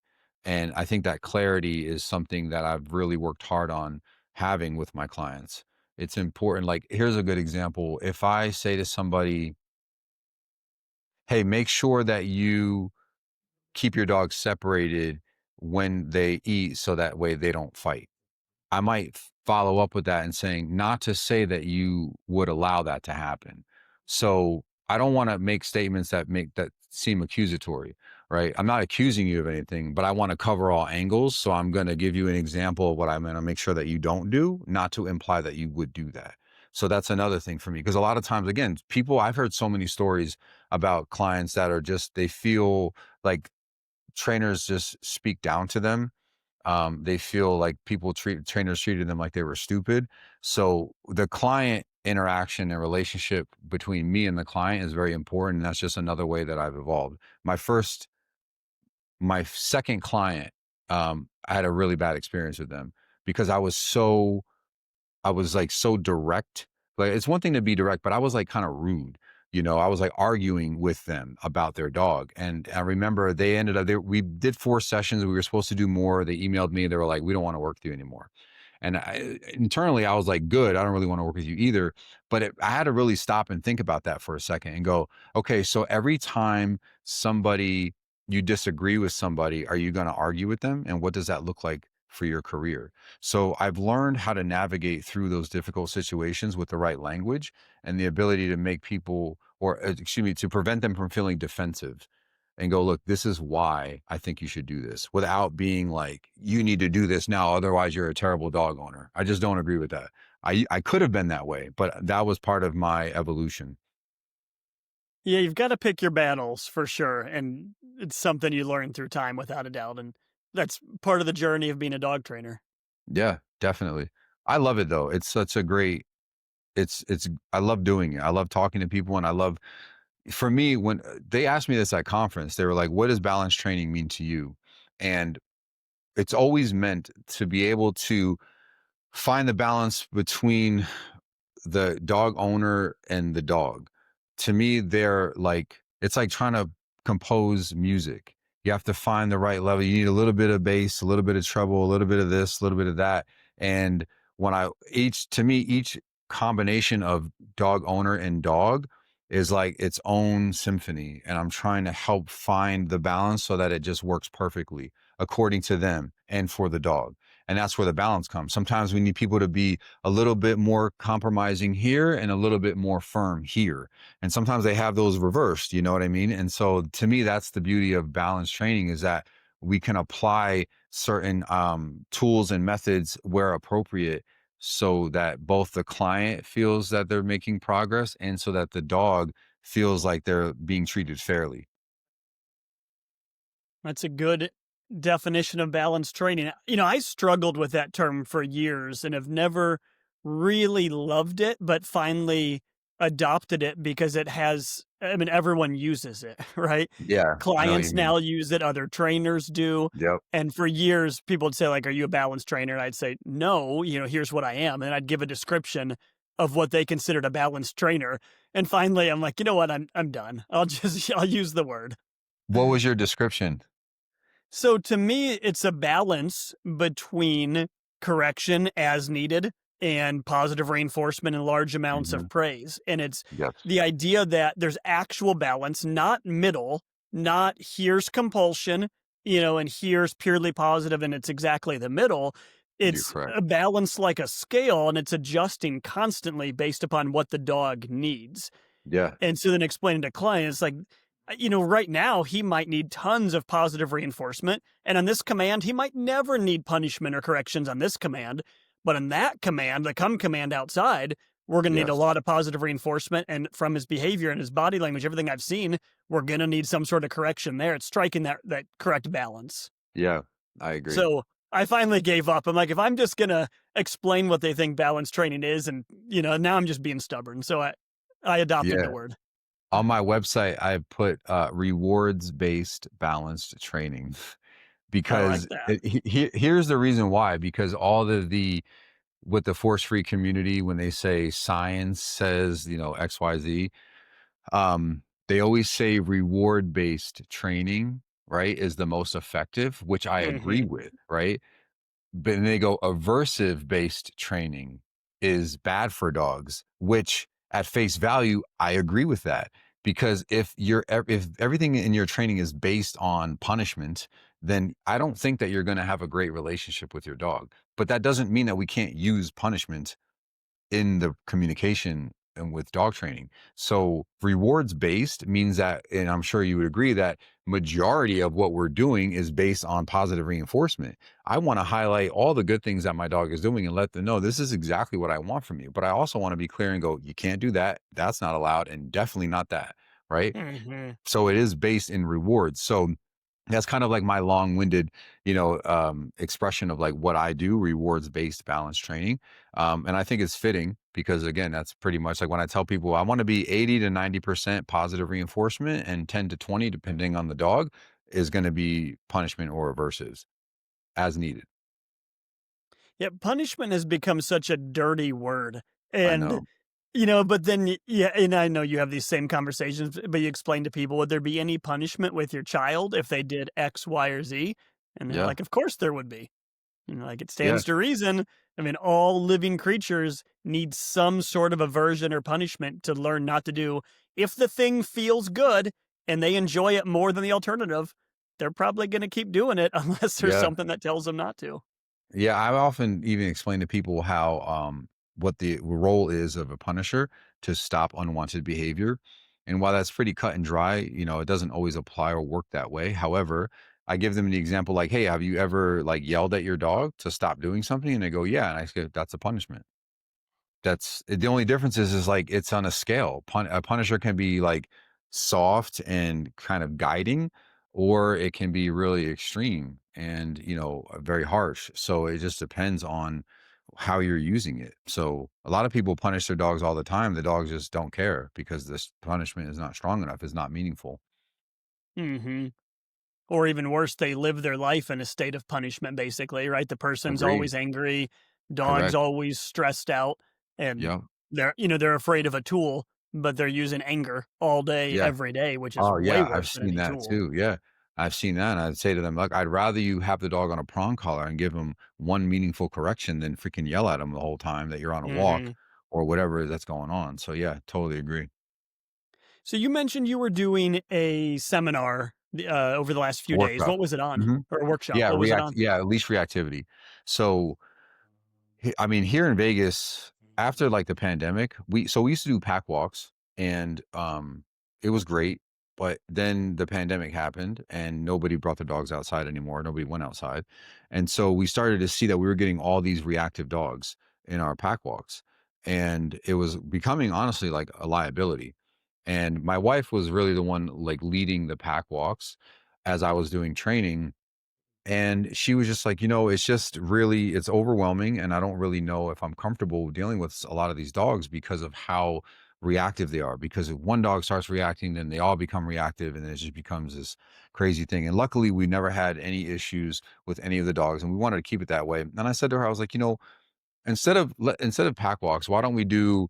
And I think that clarity is something that I've really worked hard on having with my clients. It's important. Like, here's a good example. If I say to somebody, hey, make sure that you keep your dog separated when they eat so that way they don't fight. I might follow up with that and saying, not to say that you would allow that to happen. So I don't want to make statements that seem accusatory. right? I'm not accusing you of anything, but I want to cover all angles. So I'm going to give you an example of what I'm going to make sure that you don't do, not to imply that you would do that. So that's another thing for me. Because a lot of times, again, I've heard so many stories about clients that are just, they feel like trainers just speak down to them. They feel like trainers treated them like they were stupid. So the client interaction and relationship between me and the client is very important. And that's just another way that I've evolved. My second client, I had a really bad experience with them because I was like so direct. Like it's one thing to be direct, but I was like kind of rude. I was like arguing with them about their dog. And I remember we did 4 sessions. We were supposed to do more. They emailed me. They were like, we don't want to work with you anymore. And internally, I was like, good. I don't really want to work with you either. But I had to really stop and think about that for a second and go, okay, so every time you disagree with somebody, are you going to argue with them? And what does that look like for your career? So I've learned how to navigate through those difficult situations with the right language and the ability to make people, to prevent them from feeling defensive and go, look, this is why I think you should do this, without being like, you need to do this now, otherwise you're a terrible dog owner. I just don't agree with that. I could have been that way, but that was part of my evolution. Yeah, you've got to pick your battles for sure. And it's something you learn through time without a doubt. And that's part of the journey of being a dog trainer. Yeah, definitely. I love it though. It's such a great, I love doing it. I love talking to people, and for me, when they asked me this at conference, they were like, what does balance training mean to you? And it's always meant to be able to find the balance between the dog owner and the dog. To me, it's like trying to compose music. You have to find the right level. You need a little bit of bass, a little bit of treble, a little bit of this, a little bit of that. And to me, each combination of dog owner and dog is like its own symphony. And I'm trying to help find the balance so that it just works perfectly according to them and for the dog. And that's where the balance comes. Sometimes we need people to be a little bit more compromising here and a little bit more firm here. And sometimes they have those reversed, you know what I mean? And so to me, that's the beauty of balance training, is that we can apply certain tools and methods where appropriate, so that both the client feels that they're making progress and so that the dog feels like they're being treated fairly. That's a good definition of balanced training. I struggled with that term for years and have never really loved it, but finally adopted it because everyone uses it, right? Yeah, I know what you Clients mean. now use it, other trainers do. Yep. And for years, people would say, like, are you a balanced trainer? And I'd say, no, here's what I am. And I'd give a description of what they considered a balanced trainer. And finally, I'm like, you know what? I'm done. I'll use the word. What was your description? So to me, it's a balance between correction as needed and positive reinforcement and large amounts Hmm. of praise. And it's Yes. the idea that there's actual balance, not middle, not here's compulsion, and here's purely positive and it's exactly the middle. You're It's correct. a balance like a scale, and it's adjusting constantly based upon what the dog needs. Yeah. And so then explaining to clients, like, right now he might need tons of positive reinforcement. And on this command, he might never need punishment or corrections on this command. But on that command, the come command outside, we're going to need a Yes. lot of positive reinforcement. And from his behavior and his body language, everything I've seen, we're going to need some sort of correction there. It's striking that correct balance. Yeah, I agree. So I finally gave up. I'm like, if I'm just going to explain what they think balance training is, and, now I'm just being stubborn. So I adopted the Yeah. word. On my website, I put rewards-based balanced training I like because that. here's the reason why. Because all of with the force-free community, when they say science says, XYZ, they always say reward-based training, right, is the most effective, which I agree Hmm. with, right? But then they go, aversive based training is bad for dogs, which at face value, I agree with that. Because if everything in your training is based on punishment, then I don't think that you're going to have a great relationship with your dog. But that doesn't mean that we can't use punishment in the communication and with dog training. So rewards based means that, and I'm sure you would agree that majority of what we're doing is based on positive reinforcement. I want to highlight all the good things that my dog is doing and let them know this is exactly what I want from you. But I also want to be clear and go, you can't do that. That's not allowed, and definitely not that. Right. Hmm. So it is based in rewards. So that's kind of like my long-winded, expression of like what I do, rewards-based balance training. And I think it's fitting because again, that's pretty much like when I tell people I want to be 80 to 90% positive reinforcement and 10 to 20, depending on the dog, is going to be punishment or aversives as needed. Yeah, punishment has become such a dirty word. I And, know. but then, yeah, and I know you have these same conversations, but you explain to people, would there be any punishment with your child if they did X, Y, or Z? And they're Yeah. like, of course there would be. Like it Yeah. stands to reason. I mean, all living creatures need some sort of aversion or punishment to learn not to do. If the thing feels good and they enjoy it more than the alternative, they're probably going to keep doing it unless there's Yeah. something that tells them not to. Yeah, I often even explain to people how what the role is of a punisher to stop unwanted behavior. And while that's pretty cut and dry, it doesn't always apply or work that way. However, I give them the example like, "Hey, have you ever like yelled at your dog to stop doing something?" And they go, "Yeah." And I say, "That's a punishment." That's the only difference is like it's on a scale. A punisher can be like soft and kind of guiding, or it can be really extreme and very harsh. So it just depends on how you're using it. So a lot of people punish their dogs all the time. The dogs just don't care because this punishment is not strong enough. It's not meaningful. Hmm. Or even worse, they live their life in a state of punishment, basically, right? The person's Agreed. always angry, dog's Correct. always stressed out, and Yep. they're afraid of a tool, but they're using anger all day, Yeah. every day, which is Oh, way yeah, I've worse than seen any that tool. too, yeah. I've seen that, and I'd say to them, "Look, I'd rather you have the dog on a prong collar and give him one meaningful correction than freaking yell at him the whole time that you're on a walk Hmm. or whatever that's going on." So, yeah, totally agree. So you mentioned you were doing a seminar over the last A few days. workshop. What was it on? Mhm. Or a workshop? Yeah, What was it on? leash reactivity. So I mean, here in Vegas, after like the pandemic, we used to do pack walks and it was great. But then the pandemic happened and nobody brought their dogs outside anymore. Nobody went outside. And so we started to see that we were getting all these reactive dogs in our pack walks. And it was becoming honestly like a liability. And my wife was really the one like leading the pack walks as I was doing training, and she was just like, it's just really, it's overwhelming. And I don't really know if I'm comfortable dealing with a lot of these dogs because of how reactive they are. Because if one dog starts reacting, then they all become reactive. And then it just becomes this crazy thing. And luckily, we never had any issues with any of the dogs. And we wanted to keep it that way. And I said to her, I was like, instead of pack walks, why don't we do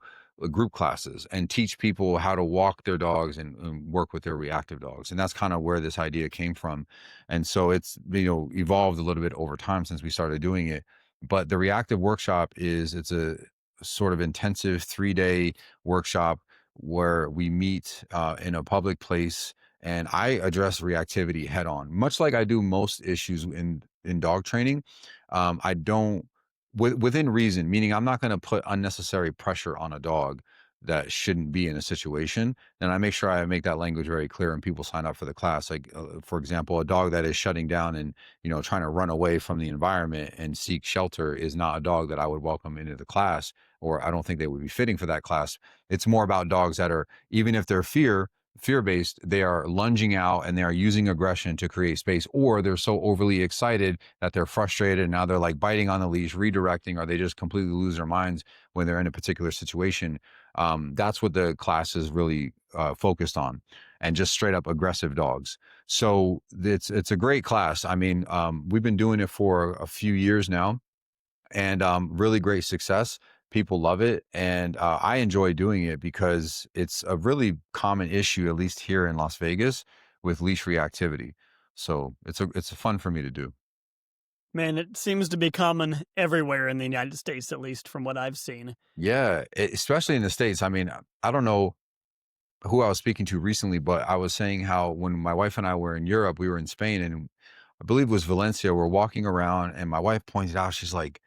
group classes and teach people how to walk their dogs and work with their reactive dogs? And that's kind of where this idea came from. And so it's evolved a little bit over time since we started doing it. But the reactive workshop it's a sort of intensive 3-day workshop where we meet in a public place and I address reactivity head on, much like I do most issues in dog training. I don't within reason, meaning I'm not going to put unnecessary pressure on a dog that shouldn't be in a situation. And I make sure I make that language very clear and people sign up for the class. Like, for example, a dog that is shutting down and, trying to run away from the environment and seek shelter is not a dog that I would welcome into the class, or I don't think they would be fitting for that class. It's more about dogs that are, even if they're fear based, they are lunging out and they are using aggression to create space, or they're so overly excited that they're frustrated and now they're like biting on the leash, redirecting, or they just completely lose their minds when they're in a particular situation. That's what the class is really focused on, and just straight up aggressive dogs. So it's a great class. I mean, we've been doing it for a few years now, and really great success. People love it, and I enjoy doing it because it's a really common issue, at least here in Las Vegas, with leash reactivity. So it's fun for me to do. Man, it seems to be common everywhere in the United States, at least from what I've seen. Yeah, especially in the States. I mean, I don't know who I was speaking to recently, but I was saying how when my wife and I were in Europe, we were in Spain, and I believe it was Valencia. We're walking around, and my wife pointed out, she's like,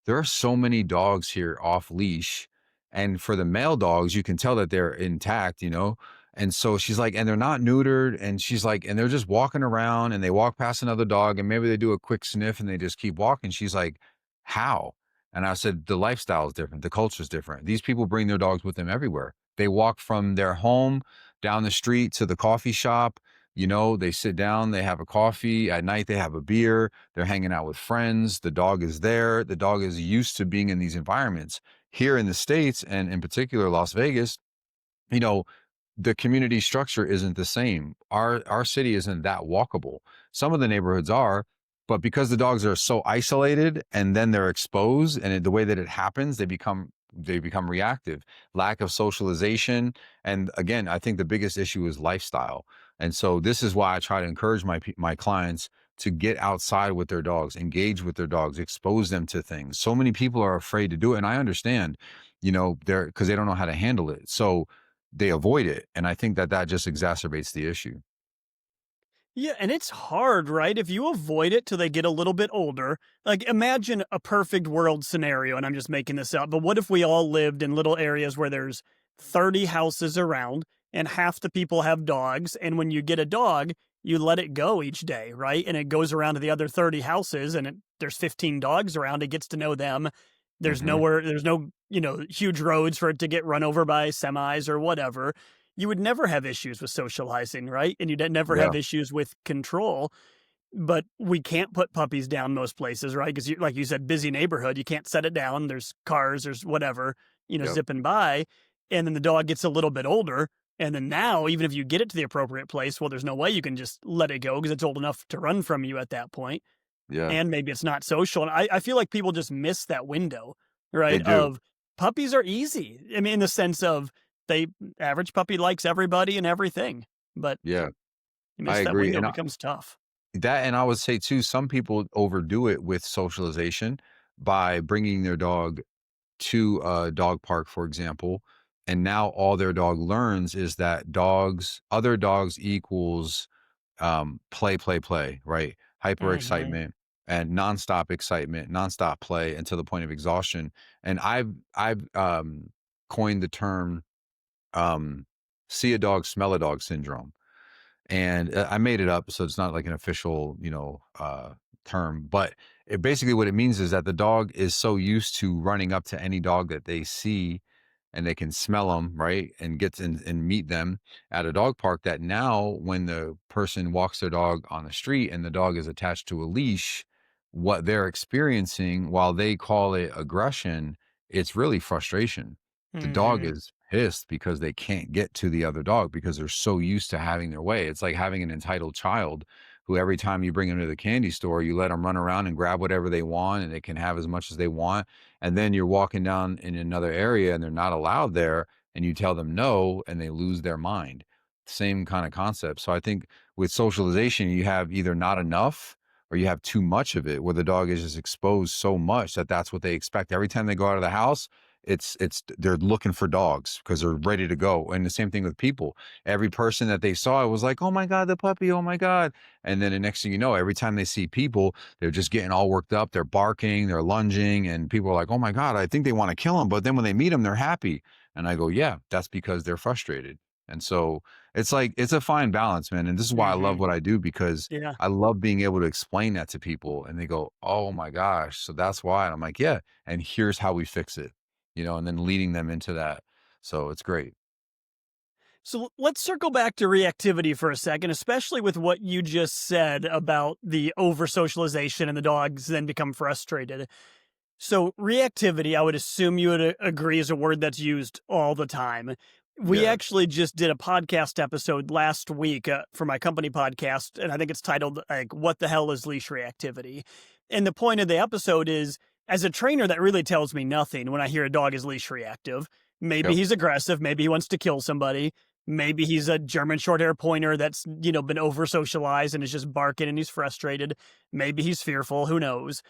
there are so many dogs here off leash, And for the male dogs, you can tell that they're intact, you know? And so she's like, and they're not neutered. And she's like, and they're just walking around and they walk past another dog and maybe they do a quick sniff and they just keep walking. She's like, how? And I said, the lifestyle is different. The culture is different. These people bring their dogs with them everywhere. They walk from their home down the street to the coffee shop. You know, they sit down, they have a coffee. At night, they have a beer. They're hanging out with friends. The dog is there. The dog is used to being in these environments. Here in the States, and in particular, Las Vegas, you know, the community structure isn't the same. Our city isn't that walkable. Some of the neighborhoods are, but because the dogs are so isolated and then they're exposed, and the way that it happens, they become reactive. Lack of socialization, and again, I think the biggest issue is lifestyle. And so this is why I try to encourage my clients to get outside with their dogs, engage with their dogs, expose them to things. So many people are afraid to do it, and I understand, you know, they're because they don't know how to handle it. So they avoid it. And I think that that just exacerbates the issue. Yeah, and it's hard, right? If you avoid it till they get a little bit older, like imagine a perfect world scenario, and I'm just making this up, but what if we all lived in little areas where there's 30 houses around and half the people have dogs, and when you get a dog, you let it go each day, right? And it goes around to the other 30 houses and there's 15 dogs around, it gets to know them. There's Hmm. nowhere, there's no, huge roads for it to get run over by semis or whatever. You would never have issues with socializing, right? And you'd never Yeah, have issues with control. But we can't put puppies down most places, right? Because, like you said, busy neighborhood, you can't set it down. There's cars, there's whatever, yep, zipping by. And then the dog gets a little bit older. And then now, even if you get it to the appropriate place, well, there's no way you can just let it go because it's old enough to run from you at that point. yeah, And maybe it's not social. And I feel like people just miss that window, they right? do. Of puppies are easy. I mean, in the sense of they average puppy likes everybody and everything, but Yeah, you I miss that agree. window, it And becomes tough. that, and I would say too, some people overdo it with socialization by bringing their dog to a dog park, for example. And now all their dog learns is that other dogs equals play, play, play, right? Hyper Mhm. excitement and nonstop excitement, nonstop play, and to the point of exhaustion. And I've coined the term um, see a dog, smell a dog syndrome. And I made it up, so it's not like an official, term. But basically what it means is that the dog is so used to running up to any dog that they see, and they can smell them, right, and and meet them at a dog park. That now, when the person walks their dog on the street and the dog is attached to a leash, what they're experiencing, while they call it aggression, it's really frustration. The dog Mhm. is pissed because they can't get to the other dog because they're so used to having their way. It's like having an entitled child who every time you bring them to the candy store, you let them run around and grab whatever they want and they can have as much as they want. And then you're walking down in another area and they're not allowed there and you tell them no and they lose their mind. Same kind of concept. So I think with socialization, you have either not enough or you have too much of it where the dog is just exposed so much that that's what they expect. Every time they go out of the house, it's they're looking for dogs because they're ready to go. And the same thing with people. Every person that they saw, it was like, oh my God, the puppy, oh my God. And then the next thing you know, every time they see people, they're just getting all worked up. They're barking, they're lunging, and people are like, oh my God, I think they want to kill him. But then when they meet him, they're happy. And I go, yeah, that's because they're frustrated. And so it's like it's a fine balance, man. And this is why I love Mhm. what I do, because Yeah. I love being able to explain that to people and they go, oh my gosh, so that's why. And I'm like, yeah, and here's how we fix it, and then leading them into that. So it's great. So let's circle back to reactivity for a second, especially with what you just said about the over socialization and the dogs then become frustrated. So reactivity, I would assume you would agree, is a word that's used all the time. We Yeah. actually just did a podcast episode last week for my company podcast, and I think it's titled like "What the hell is leash reactivity?" And the point of the episode is, as a trainer, that really tells me nothing when I hear a dog is leash reactive. Maybe Yep. he's aggressive. Maybe he wants to kill somebody. Maybe he's a German short hair pointer that's been over socialized and is just barking and he's frustrated. Maybe he's fearful. Who knows?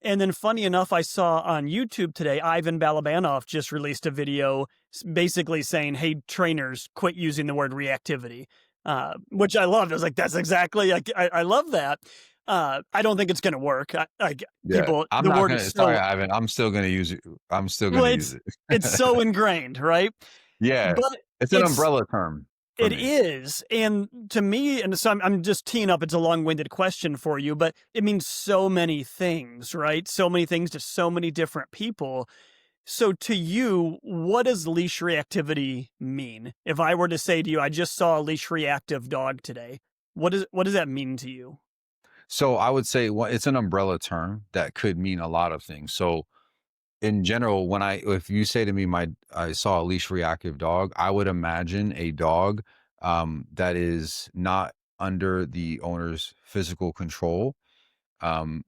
And then, funny enough, I saw on YouTube today, Ivan Balabanov just released a video basically saying, hey, trainers, quit using the word reactivity, which I loved. I was like, that's exactly, I love that. I don't think it's going to work. Like Yeah. people, I'm the not word is gonna sorry, so, Ivan. I'm still gonna use it. I'm still well, gonna use it. it's so ingrained, right? Yeah. But It's an it's, umbrella term for it me. is. And to me, and so I'm just teeing up, it's a long winded question for you, but it means so many things, right? So many things to so many different people. So to you, what does leash reactivity mean? If I were to say to you, I just saw a leash reactive dog today, what does that mean to you? So I would say, well, it's an umbrella term that could mean a lot of things. So in general, if you say to me, I saw a leash reactive dog, I would imagine a dog that is not under the owner's physical control,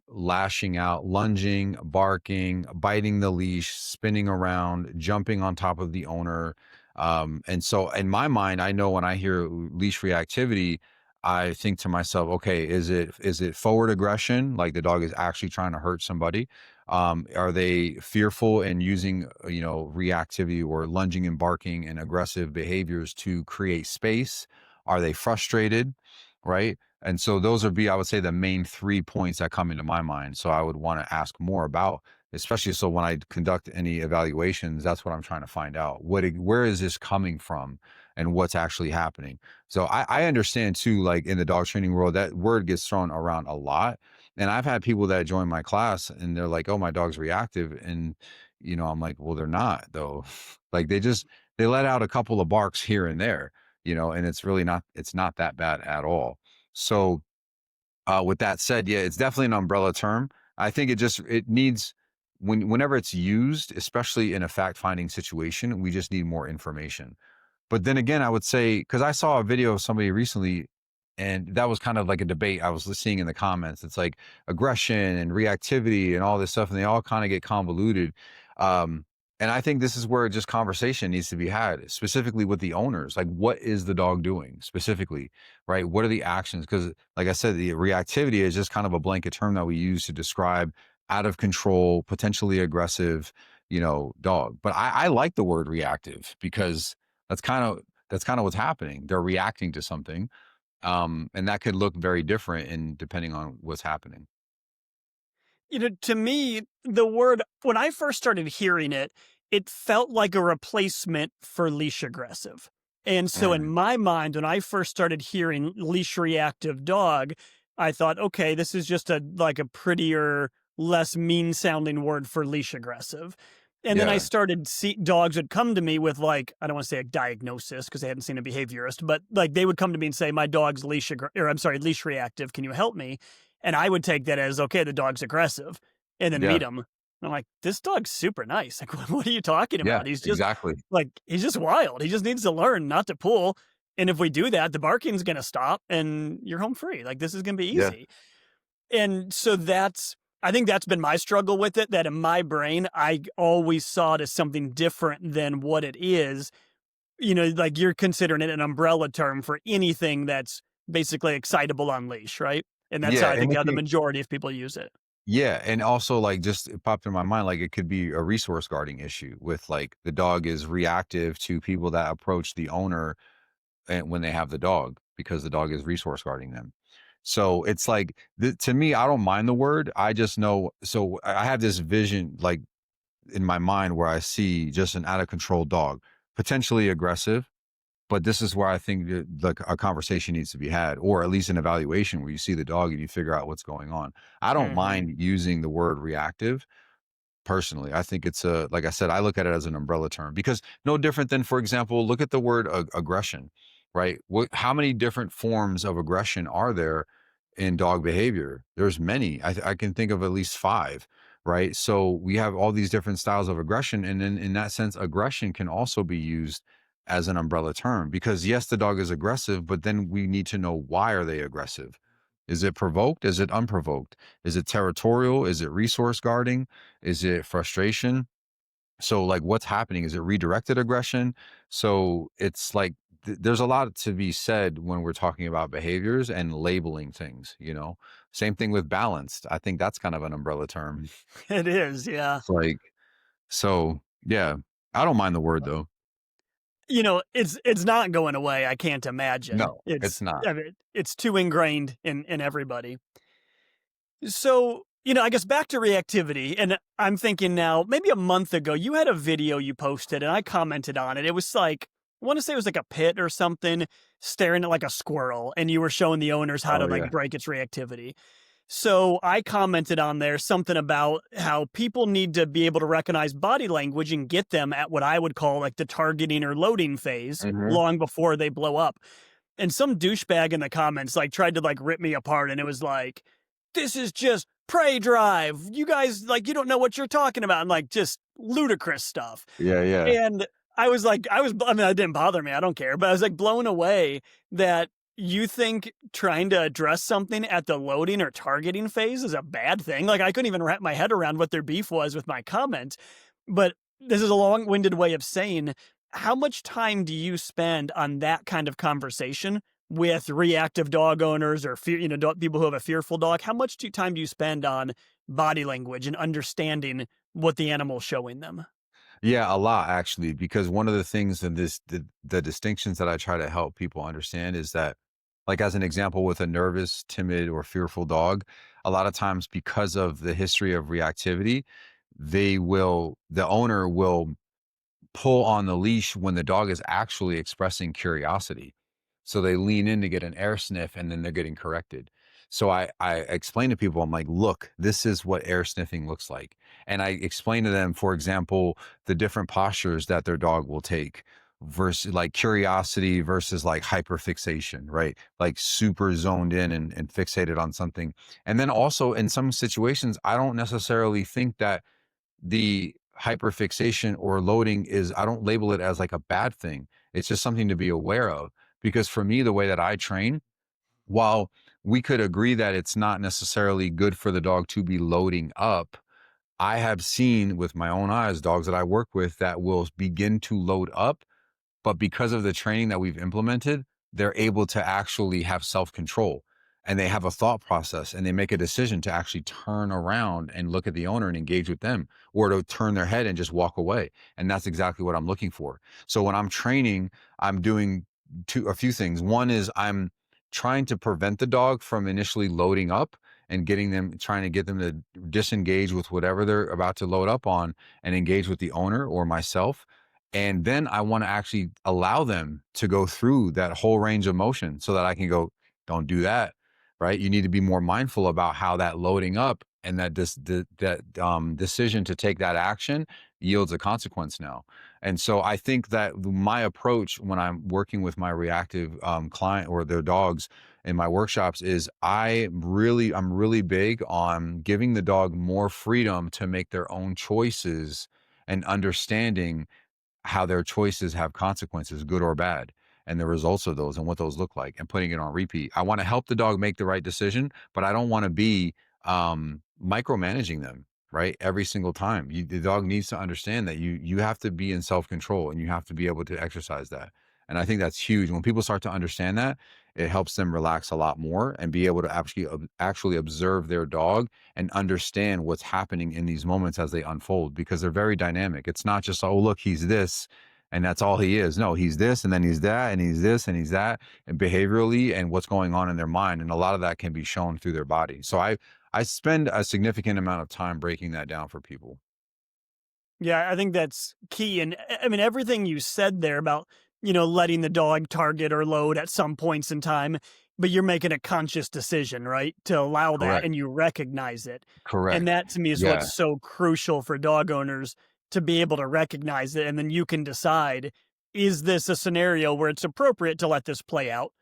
lashing out, lunging, barking, biting the leash, spinning around, jumping on top of the owner. And so in my mind, I know when I hear leash reactivity, I think to myself, okay, is it forward aggression? Like the dog is actually trying to hurt somebody? Are they fearful and using, reactivity or lunging and barking and aggressive behaviors to create space? Are they frustrated? Right. And so those would be, I would say, the main 3 points that come into my mind. So I would want to ask more about, especially so when I conduct any evaluations, that's what I'm trying to find out. Where is this coming from and what's actually happening? So I understand too, like in the dog training world, that word gets thrown around a lot. And I've had people that join my class and they're like, oh, my dog's reactive. And, I'm like, well, they're not though. Like they let out a couple of barks here and there, and it's not that bad at all. So, with that said, yeah, it's definitely an umbrella term. I think it needs whenever it's used, especially in a fact finding situation, we just need more information. But then again, I would say, because I saw a video of somebody recently, and that was kind of like a debate I was seeing in the comments. It's like aggression and reactivity and all this stuff, and they all kind of get convoluted. Um, and I think this is where just conversation needs to be had, specifically with the owners. Like, what is the dog doing specifically, right? What are the actions? Because, like I said, the reactivity is just kind of a blanket term that we use to describe out of control, potentially aggressive, dog. But I like the word reactive because that's kind of what's happening. They're reacting to something, and that could look very different in depending on what's happening. To me, the word, when I first started hearing it, it felt like a replacement for leash aggressive. And so in Mm, my mind, when I first started hearing leash reactive dog, I thought, okay, this is just a prettier, less mean sounding word for leash aggressive. And then I yeah, started see dogs would come to me with, like, I don't want to say a diagnosis because they hadn't seen a behaviorist, but like they would come to me and say, my dog's leash reactive. Can you help me? And I would take that as, okay, the dog's aggressive, and then yeah, meet him. I'm like, this dog's super nice. Like, what are you talking yeah, about? exactly. He's just wild. He just needs to learn not to pull. And if we do that, the barking's going to stop and you're home free. Like, this is going to be Yeah, easy. And so I think that's been my struggle with it, that in my brain, I always saw it as something different than what it is. Like you're considering it an umbrella term for anything that's basically excitable on leash, right? And that's how yeah, I and think it how the can, majority of people use it. yeah, and also like just it popped in my mind, like it could be a resource guarding issue with like the dog is reactive to people that approach the owner and when they have the dog because the dog is resource guarding them. So it's like to me, I don't mind the word. I just know. So I have this vision like in my mind where I see just an out of control dog, potentially aggressive. But this is where I think a conversation needs to be had, or at least an evaluation where you see the dog and you figure out what's going on. I don't Hmm. mind using the word reactive personally. I think like I said, I look at it as an umbrella term because no different than, for example, look at the word aggression, right? How many different forms of aggression are there in dog behavior? There's many. I can think of at least five, right? So we have all these different styles of aggression. And then in that sense, aggression can also be used as an umbrella term because yes, the dog is aggressive, but then we need to know why are they aggressive? Is it provoked? Is it unprovoked? Is it territorial? Is it resource guarding? Is it frustration? So, like, what's happening? Is it redirected aggression? So, it's like there's a lot to be said when we're talking about behaviors and labeling things. Same thing with balanced. I think that's kind of an umbrella term. It is, yeah. It's like, so yeah, I don't mind the word though. It's not going away. I can't imagine. No, it's not. I mean, it's too ingrained in everybody. So, I guess back to reactivity, and I'm thinking now, maybe a month ago, you had a video you posted and I commented on it. It was like, I want to say it was like a pit or something staring at like a squirrel, and you were showing the owners how to Oh like yeah. break its reactivity. So I commented on there something about how people need to be able to recognize body language and get them at what I would call like the targeting or loading phase Hmm. long before they blow up. And some douchebag in the comments like tried to like rip me apart, and it was like, this is just prey drive. You guys like you don't know what you're talking about, and like just ludicrous stuff. Yeah, yeah. And I was like, I mean, it didn't bother me. I don't care. But I was like blown away that you think trying to address something at the loading or targeting phase is a bad thing. Like I couldn't even wrap my head around what their beef was with my comment. But this is a long winded way of saying, how much time do you spend on that kind of conversation with reactive dog owners or people who have a fearful dog? How much time do you spend on body language and understanding what the animal's showing them? Yeah, a lot actually, because one of the things in the distinctions that I try to help people understand is that, like as an example, with a nervous, timid, or fearful dog, a lot of times because of the history of reactivity, the owner will pull on the leash when the dog is actually expressing curiosity. So they lean in to get an air sniff and then they're getting corrected. So I explain to people, I'm like, look, this is what air sniffing looks like. And I explain to them, for example, the different postures that their dog will take versus like curiosity versus like hyperfixation, right? Like super zoned in and fixated on something. And then also in some situations, I don't necessarily think that the hyperfixation or loading is, I don't label it as like a bad thing. It's just something to be aware of. Because for me, the way that I train, while we could agree that it's not necessarily good for the dog to be loading up, I have seen with my own eyes dogs that I work with that will begin to load up, but because of the training that we've implemented, they're able to actually have self-control, and they have a thought process, and they make a decision to actually turn around and look at the owner and engage with them, or to turn their head and just walk away. And that's exactly what I'm looking for. So when I'm training, I'm doing a few things. One is I'm trying to prevent the dog from initially loading up and trying to get them to disengage with whatever they're about to load up on and engage with the owner or myself. And then I want to actually allow them to go through that whole range of motion so that I can go, don't do that. Right. You need to be more mindful about how that loading up and decision to take that action yields a consequence now. And so I think that my approach when I'm working with my reactive client or their dogs in my workshops is I'm really big on giving the dog more freedom to make their own choices and understanding how their choices have consequences, good or bad, and the results of those and what those look like, and putting it on repeat. I want to help the dog make the right decision, but I don't want to be micromanaging them, right? Every single time. The dog needs to understand that you have to be in self-control and you have to be able to exercise that. And I think that's huge. When people start to understand that, it helps them relax a lot more and be able to actually observe their dog and understand what's happening in these moments as they unfold, because they're very dynamic. It's not just, oh, look, he's this and that's all he is. No, he's this and then he's that and he's this and he's that, and behaviorally and what's going on in their mind. And a lot of that can be shown through their body. So I spend a significant amount of time breaking that down for people. Yeah, I think that's key. And I mean, everything you said there about, letting the dog target or load at some points in time, but you're making a conscious decision, right? To allow that Correct. and you recognize it. And Correct. that to me is Yeah. what's so crucial for dog owners to be able to recognize it. And then you can decide, is this a scenario where it's appropriate to let this play out,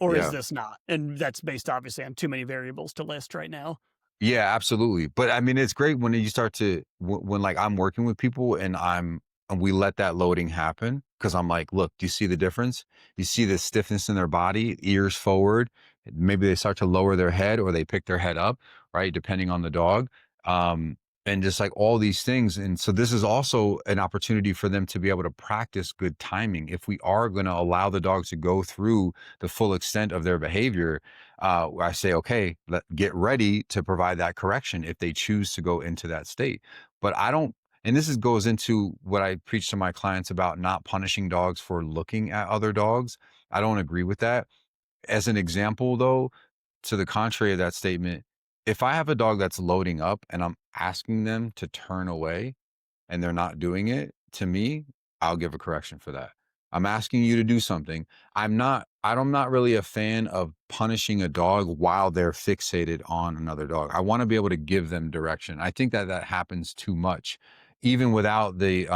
or is Yeah. this not? And that's based obviously on too many variables to list right now. Yeah, absolutely. But I mean, it's great when you start to when like I'm working with people and we let that loading happen, because I'm like, look, do you see the difference? You see the stiffness in their body, ears forward. Maybe they start to lower their head or they pick their head up, right? Depending on the dog. Um, and just like all these things. And so this is also an opportunity for them to be able to practice good timing. If we are going to allow the dogs to go through the full extent of their behavior, I say, okay, get ready to provide that correction if they choose to go into that state. But I don't, and goes into what I preach to my clients about not punishing dogs for looking at other dogs. I don't agree with that. As an example, though, to the contrary of that statement, if I have a dog that's loading up and I'm asking them to turn away and they're not doing it, to me, I'll give a correction for that. I'm asking you to do something. I'm not really a fan of punishing a dog while they're fixated on another dog. I want to be able to give them direction. I think that that happens too much, even without the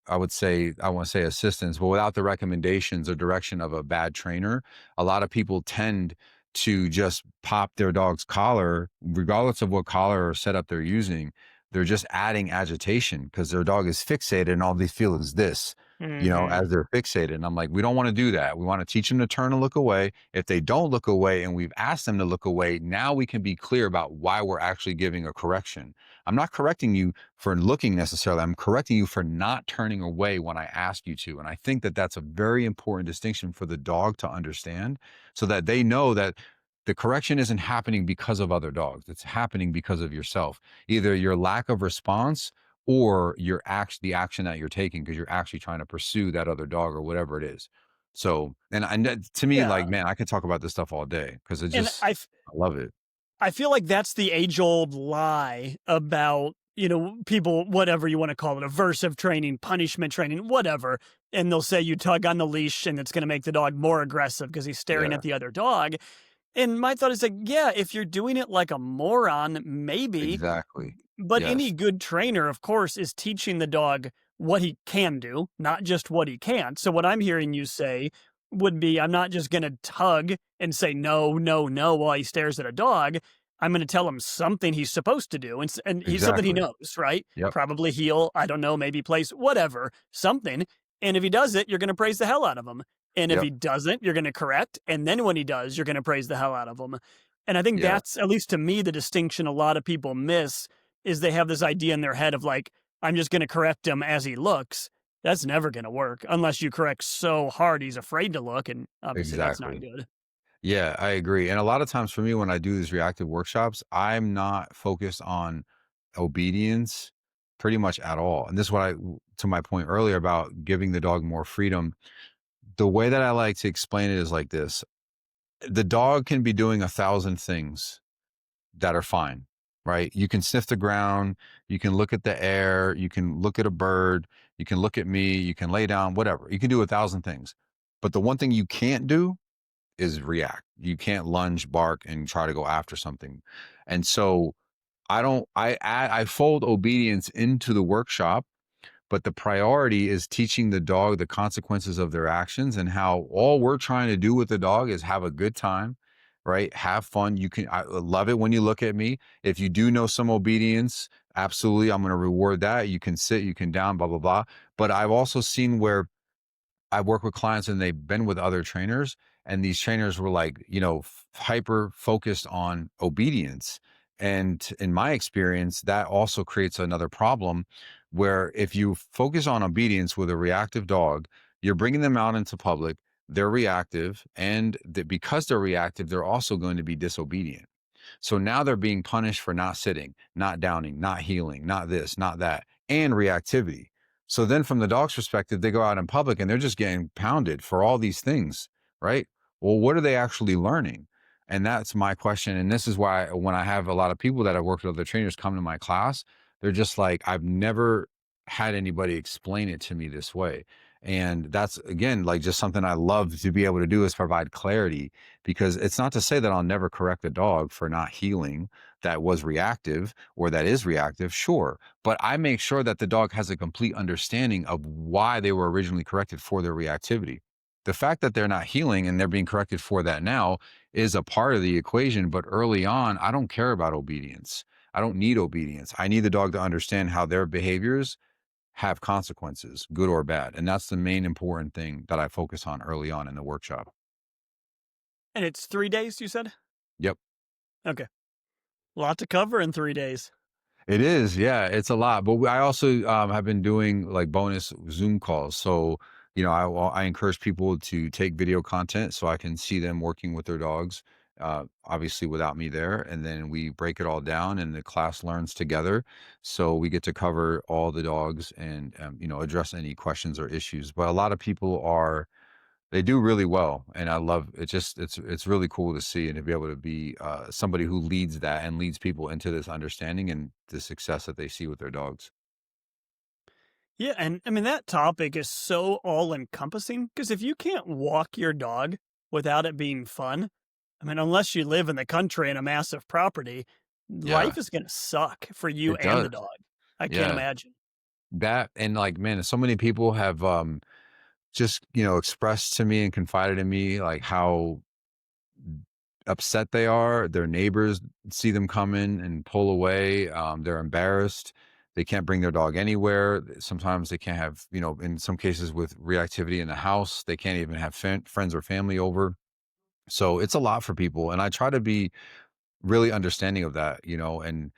I would say, I want to say assistance, but without the recommendations or direction of a bad trainer, a lot of people tend to just pop their dog's collar, regardless of what collar or setup they're using. They're just adding agitation because their dog is fixated and all they feel is this, Hmm. as they're fixated. And I'm like, we don't want to do that. We want to teach them to turn and look away. If they don't look away and we've asked them to look away, now we can be clear about why we're actually giving a correction. I'm not correcting you for looking necessarily. I'm correcting you for not turning away when I ask you to. And I think that that's a very important distinction for the dog to understand so that they know that the correction isn't happening because of other dogs. It's happening because of yourself, either your lack of response or the action that you're taking because you're actually trying to pursue that other dog or whatever it is. So, to me, like, Yeah. man, I could talk about this stuff all day because And I love it. I feel like that's the age old lie about, people, whatever you want to call it, aversive training, punishment training, whatever. And they'll say you tug on the leash and it's going to make the dog more aggressive because he's staring Yeah, at the other dog. And my thought is like, yeah, if you're doing it like a moron, maybe. exactly. But any Yes, good trainer, of course, is teaching the dog what he can do, not just what he can't. So what I'm hearing you say would be, I'm not just going to tug and say no, no, no while he stares at a dog. I'm going to tell him something he's supposed to do, and he's something he exactly. knows, right? Yep, Probably heel, I don't know, maybe place, whatever, something. And if he does it, you're going to praise the hell out of him. And if yep, he doesn't, you're going to correct. And then when he does, you're going to praise the hell out of him. And I think yeah. that's, at least to me, the distinction a lot of people miss is they have this idea in their head of like, I'm just going to correct him as he looks. That's never going to work unless you correct so hard he's afraid to look. And obviously that's not Exactly. good. Yeah, I agree. And a lot of times for me, when I do these reactive workshops, I'm not focused on obedience pretty much at all. And this is what to my point earlier about giving the dog more freedom. The way that I like to explain it is like this: the dog can be doing 1,000 things that are fine, right? You can sniff the ground, you can look at the air, you can look at a bird, you can look at me, you can lay down, whatever. You can do 1,000 things. But the one thing you can't do is react. You can't lunge, bark, and try to go after something. And so I fold obedience into the workshop, but the priority is teaching the dog the consequences of their actions and how all we're trying to do with the dog is have a good time, right? Have fun. I love it when you look at me. If you do know some obedience, absolutely, I'm going to reward that. You can sit, you can down, blah, blah, blah. But I've also seen where I work with clients and they've been with other trainers, and these trainers were like, hyper focused on obedience. And in my experience, that also creates another problem where if you focus on obedience with a reactive dog, you're bringing them out into public, they're reactive, and because they're reactive, they're also going to be disobedient. So now they're being punished for not sitting, not downing, not healing, not this, not that, and reactivity. So then from the dog's perspective, they go out in public and they're just getting pounded for all these things, right? Well, what are they actually learning? And that's my question. And this is why when I have a lot of people that I've worked with other trainers come to my class, they're just like, I've never had anybody explain it to me this way. And that's again, like just something I love to be able to do is provide clarity, because it's not to say that I'll never correct a dog for not healing that was reactive or that is reactive. Sure. But I make sure that the dog has a complete understanding of why they were originally corrected for their reactivity. The fact that they're not healing and they're being corrected for that now is a part of the equation. But early on, I don't care about obedience. I don't need obedience. I need the dog to understand how their behaviors have consequences, good or bad. And that's the main important thing that I focus on early on in the workshop. And it's 3 days, you said? Yep. Okay. A lot to cover in 3 days. It is, yeah, it's a lot. But I also have been doing like bonus Zoom calls. So, I encourage people to take video content so I can see them working with their dogs, obviously without me there. And then we break it all down and the class learns together. So we get to cover all the dogs and, address any questions or issues. But a lot of people are They do really well, and I love it. Just it's really cool to see and to be able to be somebody who leads that and leads people into this understanding and the success that they see with their dogs. Yeah, and I mean that topic is so all encompassing because if you can't walk your dog without it being fun, I mean, unless you live in the country in a massive property, Yeah, life is going to suck for you it and the does. dog. I can't Yeah, imagine. that and like man, so many people have just expressed to me and confided in me like how upset they are. Their neighbors see them coming and pull away. They're embarrassed. They can't bring their dog anywhere. Sometimes they can't have, in some cases with reactivity in the house, they can't even have friends or family over. So it's a lot for people. And I try to be really understanding of that, and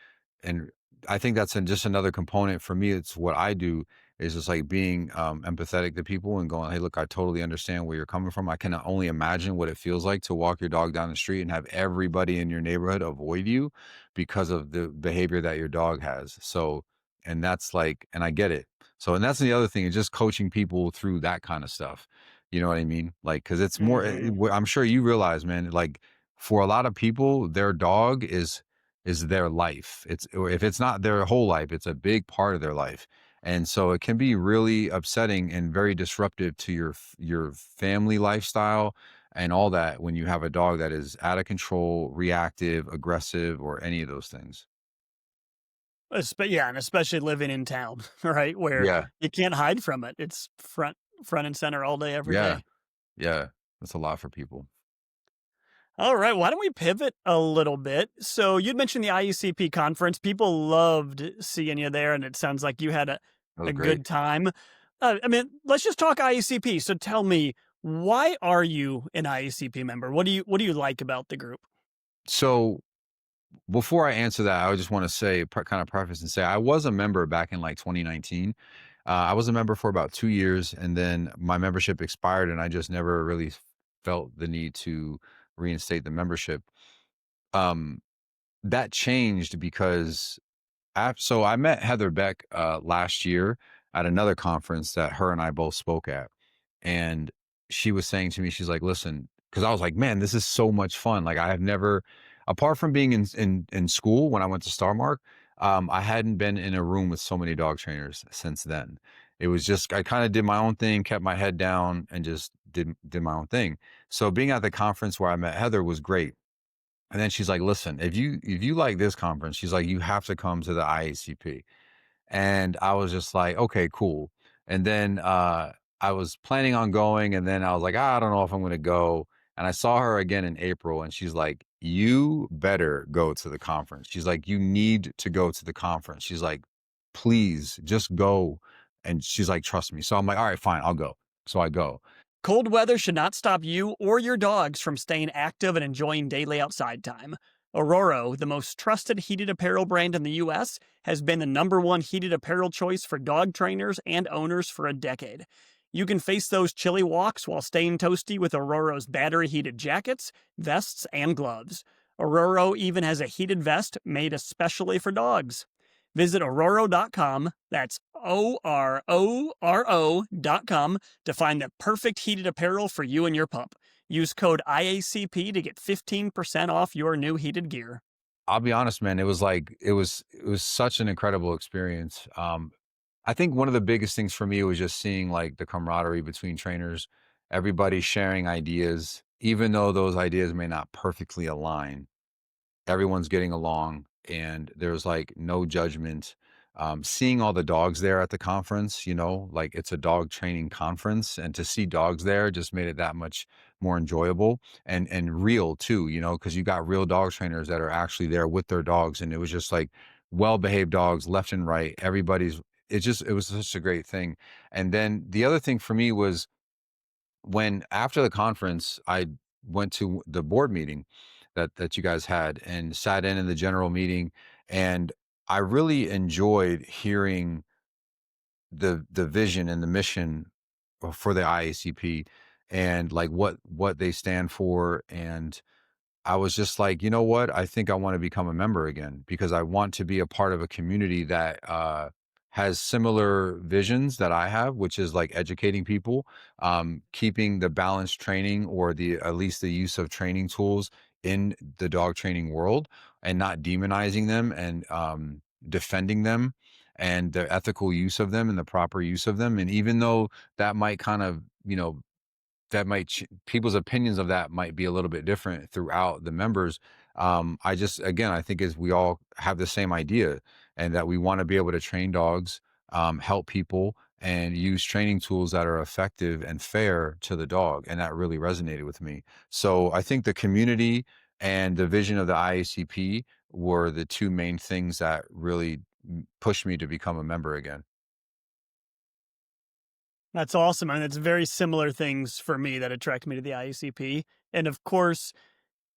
I think that's just another component for me. It's what I do is just like being empathetic to people and going, hey, look, I totally understand where you're coming from. I can only imagine what it feels like to walk your dog down the street and have everybody in your neighborhood avoid you because of the behavior that your dog has. So, and that's like, and I get it. So, and that's the other thing is just coaching people through that kind of stuff. You know what I mean? Like, cause it's more, Hmm. I'm sure you realize, man, like, for a lot of people, their dog is their life. It's or if it's not their whole life, it's a big part of their life. And so it can be really upsetting and very disruptive to your family lifestyle and all that when you have a dog that is out of control, reactive, aggressive, or any of those things. Yeah, and especially living in town, right, where Yeah. you can't hide from it. It's front and center all day, every Yeah. day. Yeah. That's a lot for people. All right, why don't we pivot a little bit? So you'd mentioned the IACP conference. People loved seeing you there, and it sounds like you had That was a great. good time. I mean, let's just talk IACP. So tell me, why are you an IACP member? What do you like about the group? So before I answer that, I just want to say, kind of preface and say, I was a member back in like 2019. I was a member for about 2 years, and then my membership expired, and I just never really felt the need to reinstate the membership. Um, that changed because so I met Heather Beck last year at another conference that her and I both spoke at, and she was saying to me, she's like, "Listen," because I was like, "Man, this is so much fun!" Like I have never, apart from being in school when I went to Star Mark, I hadn't been in a room with so many dog trainers since then. It was just I kind of did my own thing, kept my head down, and just did my own thing. So being at the conference where I met Heather was great. And then she's like, "Listen, if you like this conference," she's like, "you have to come to the IACP." And I was just like, "Okay, cool." And then I was planning on going, and then I was like, I don't know if I'm going to go. And I saw her again in April, and she's like, "You better go to the conference." She's like, "You need to go to the conference." She's like, "Please, just go." And she's like, "Trust me." So I'm like, "All right, fine, I'll go." So I go. Cold weather should not stop you or your dogs from staying active and enjoying daily outside time. Aurora, the most trusted heated apparel brand in the US, has been the #1 heated apparel choice for dog trainers and owners for a decade. You can face those chilly walks while staying toasty with Aurora's battery heated jackets, vests, and gloves. Aurora even has a heated vest made especially for dogs. Visit Ororo.com, that's ORORO.com, to find the perfect heated apparel for you and your pup. Use code IACP to get 15% off your new heated gear. I'll be honest, man. It was like it was such an incredible experience. I think one of the biggest things for me was just seeing like the camaraderie between trainers, everybody sharing ideas, even though those ideas may not perfectly align. Everyone's getting along, and there's like no judgment. Seeing all the dogs there at the conference, like it's a dog training conference, and to see dogs there just made it that much more enjoyable and real too, because you got real dog trainers that are actually there with their dogs, and it was just like well behaved dogs left and right. It was such a great thing. And then the other thing for me was when after the conference, I went to the board meeting that you guys had and sat in the general meeting, and I really enjoyed hearing the vision and the mission for the IACP and like what they stand for. And I was just like, you know what? I think I want to become a member again because I want to be a part of a community that has similar visions that I have, which is like educating people, keeping the balanced training or the at least the use of training tools in the dog training world and not demonizing them and defending them and the ethical use of them and the proper use of them. And even though that might kind of, that might people's opinions of that might be a little bit different throughout the members. I just, again, I think is we all have the same idea and that we want to be able to train dogs, help people and use training tools that are effective and fair to the dog. And that really resonated with me. So I think the community and the vision of the IACP were the two main things that really pushed me to become a member again. That's awesome. And it's very similar things for me that attract me to the IACP. And of course,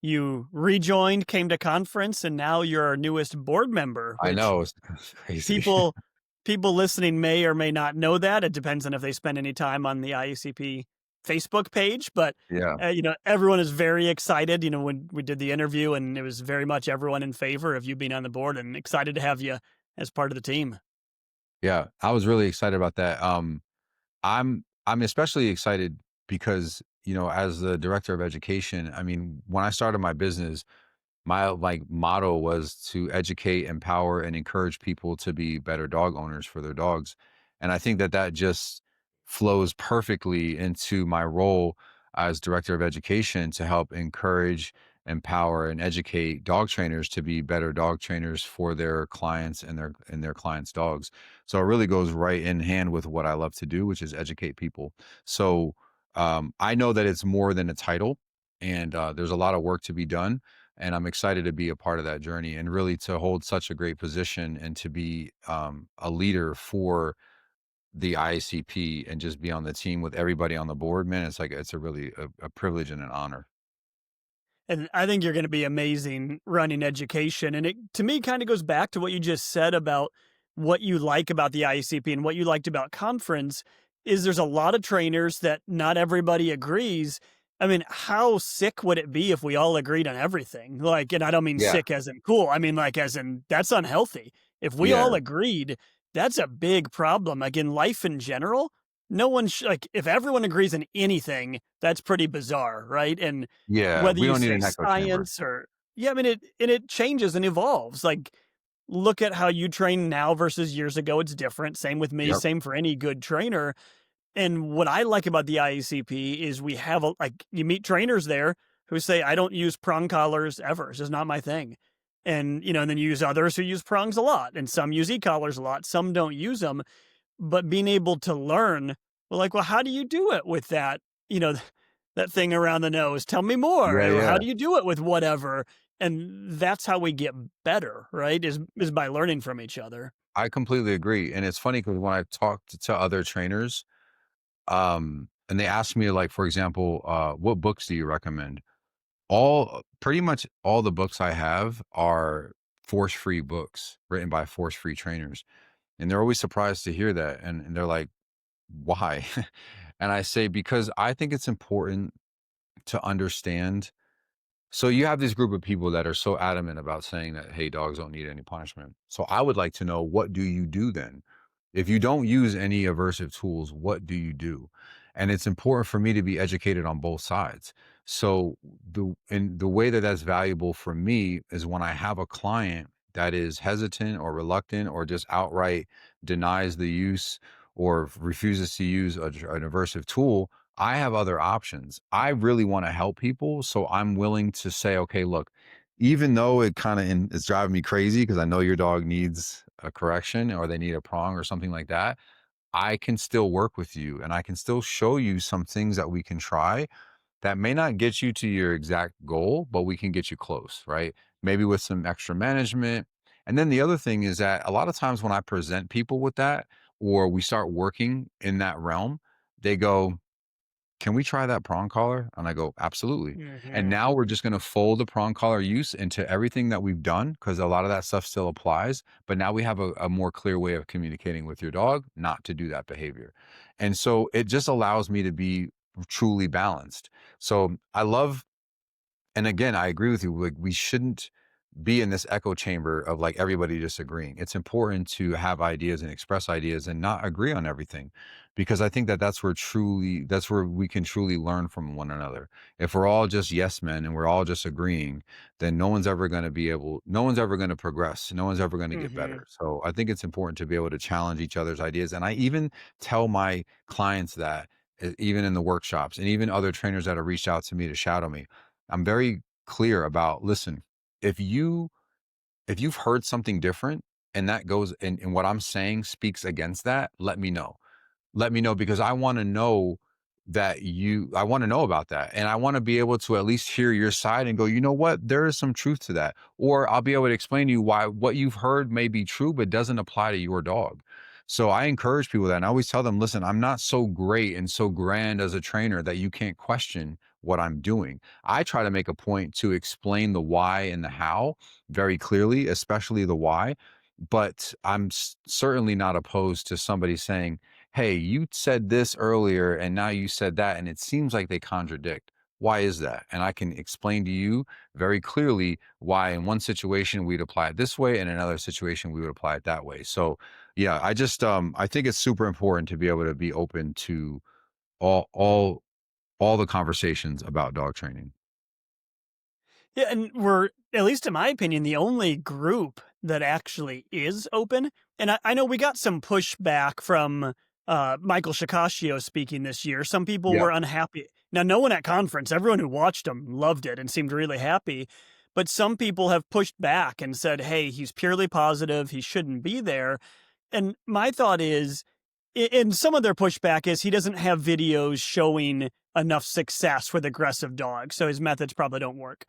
you rejoined, came to conference, and now you're our newest board member, I which know it's crazy. people listening may or may not know that. It depends on if they spend any time on the IACP Facebook page, but Yeah. everyone is very excited. When we did the interview, and it was very much everyone in favor of you being on the board, and excited to have you as part of the team. Yeah. I was really excited about that. I'm especially excited because, as the director of education, I mean, when I started my business, my like motto was to educate, empower, and encourage people to be better dog owners for their dogs. And I think that that just flows perfectly into my role as director of education to help encourage, empower, and educate dog trainers to be better dog trainers for their clients and their clients' dogs. So it really goes right in hand with what I love to do, which is educate people. So I know that it's more than a title, and there's a lot of work to be done, and I'm excited to be a part of that journey and really to hold such a great position and to be a leader for the IACP and just be on the team with everybody on the board. Man, it's like it's a really a privilege and an honor. And I think you're going to be amazing running education. And it, to me, kind of goes back to what you just said about what you like about the IACP and what you liked about conference is there's a lot of trainers that not everybody agrees. I mean, how sick would it be if we all agreed on everything? Like, and I don't mean Yeah, sick as in cool. I mean, like, as in that's unhealthy. If we all yeah, agreed, that's a big problem. Like in life in general, no one like if everyone agrees on anything, that's pretty bizarre, right? And yeah. whether We you don't need say an echo chamber. science or yeah, I mean it changes and evolves. Like look at how you train now versus years ago. It's different. Same with me, Yep. same for any good trainer. And what I like about the IACP is we have like you meet trainers there who say, I don't use prong collars ever. It's just not my thing. And and then you use others who use prongs a lot, and some use e-collars a lot, some don't use them. But being able to learn, well, how do you do it with that, that thing around the nose? Tell me more. Yeah, Or how yeah. do you do it with whatever? And that's how we get better, right? Is by learning from each other. I completely agree. And it's funny because when I talked to other trainers, and they asked me like, for example, what books do you recommend? Pretty much all the books I have are force-free books written by force-free trainers. And they're always surprised to hear that. And they're like, why? And I say, because I think it's important to understand. So you have this group of people that are so adamant about saying that, hey, dogs don't need any punishment. So I would like to know, what do you do then? If you don't use any aversive tools, what do you do? And it's important for me to be educated on both sides. So the way that that's valuable for me is when I have a client that is hesitant or reluctant or just outright denies the use or refuses to use an aversive tool, I have other options. I really want to help people. So I'm willing to say, okay, look, even though it kind of is driving me crazy because I know your dog needs a correction or they need a prong or something like that, I can still work with you and I can still show you some things that we can try that may not get you to your exact goal, but we can get you close, right? Maybe with some extra management. And then the other thing is that a lot of times when I present people with that or we start working in that realm, they go, can we try that prong collar? And I go, absolutely. And Hmm. now we're just going to fold the prong collar use into everything that we've done because a lot of that stuff still applies. But now we have a more clear way of communicating with your dog not to do that behavior. And so it just allows me to be truly balanced. So I love, and again, I agree with you. Like we shouldn't be in this echo chamber of like everybody disagreeing. It's important to have ideas and express ideas and not agree on everything, because I think that that's where we can truly learn from one another. If we're all just yes men and we're all just agreeing, then no one's ever going to progress. No one's ever going to get Hmm. better. So I think it's important to be able to challenge each other's ideas. And I even tell my clients that, even in the workshops and even other trainers that have reached out to me to shadow me, I'm very clear about, listen, if you've heard something different and that goes and what I'm saying speaks against that, let me know, because I want to know about that. And I want to be able to at least hear your side and go, you know what, there is some truth to that. Or I'll be able to explain to you why what you've heard may be true, but doesn't apply to your dog. So I encourage people that, and I always tell them, listen, I'm not so great and so grand as a trainer that you can't question what I'm doing. I try to make a point to explain the why and the how very clearly, especially the why. But I'm certainly not opposed to somebody saying, hey, you said this earlier and now you said that, and it seems like they contradict. Why is that? And I can explain to you very clearly why in one situation we'd apply it this way, and in another situation we would apply it that way. So yeah, I think it's super important to be able to be open to all all all the conversations about dog training. Yeah, and we're, at least in my opinion, the only group that actually is open. And I know we got some pushback from Michael Shikashio speaking this year. Some people Yeah. were unhappy. Now, no one at conference, everyone who watched him loved it and seemed really happy. But some people have pushed back and said, hey, he's purely positive. He shouldn't be there. And my thought is, and some of their pushback is he doesn't have videos showing enough success with aggressive dogs. So his methods probably don't work.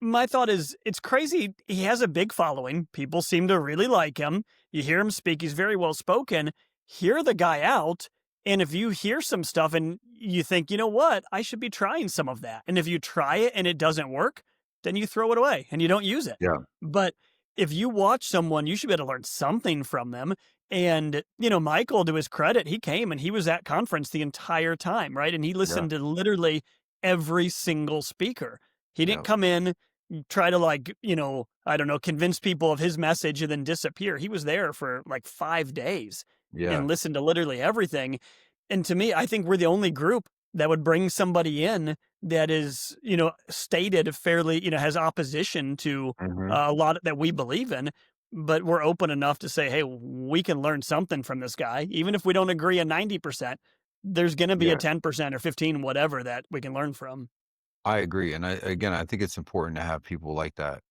My thought is, it's crazy. He has a big following. People seem to really like him. You hear him speak, he's very well spoken. Hear the guy out. And if you hear some stuff and you think, you know what, I should be trying some of that. And if you try it and it doesn't work, then you throw it away and you don't use it. Yeah. But if you watch someone, you should be able to learn something from them. And, Michael, to his credit, he came and he was at conference the entire time, right? And he Yeah. listened to literally every single speaker. He didn't Yeah. come in, try to I don't know, convince people of his message and then disappear. He was there for like 5 days Yeah. and listened to literally everything. And to me, I think we're the only group that would bring somebody in that is, stated fairly, has opposition to Hmm. a lot that we believe in, but we're open enough to say, hey, we can learn something from this guy. Even if we don't agree a 90%, there's going to be a Yeah. 10% or 15, whatever, that we can learn from. I agree. And I think it's important to have people like that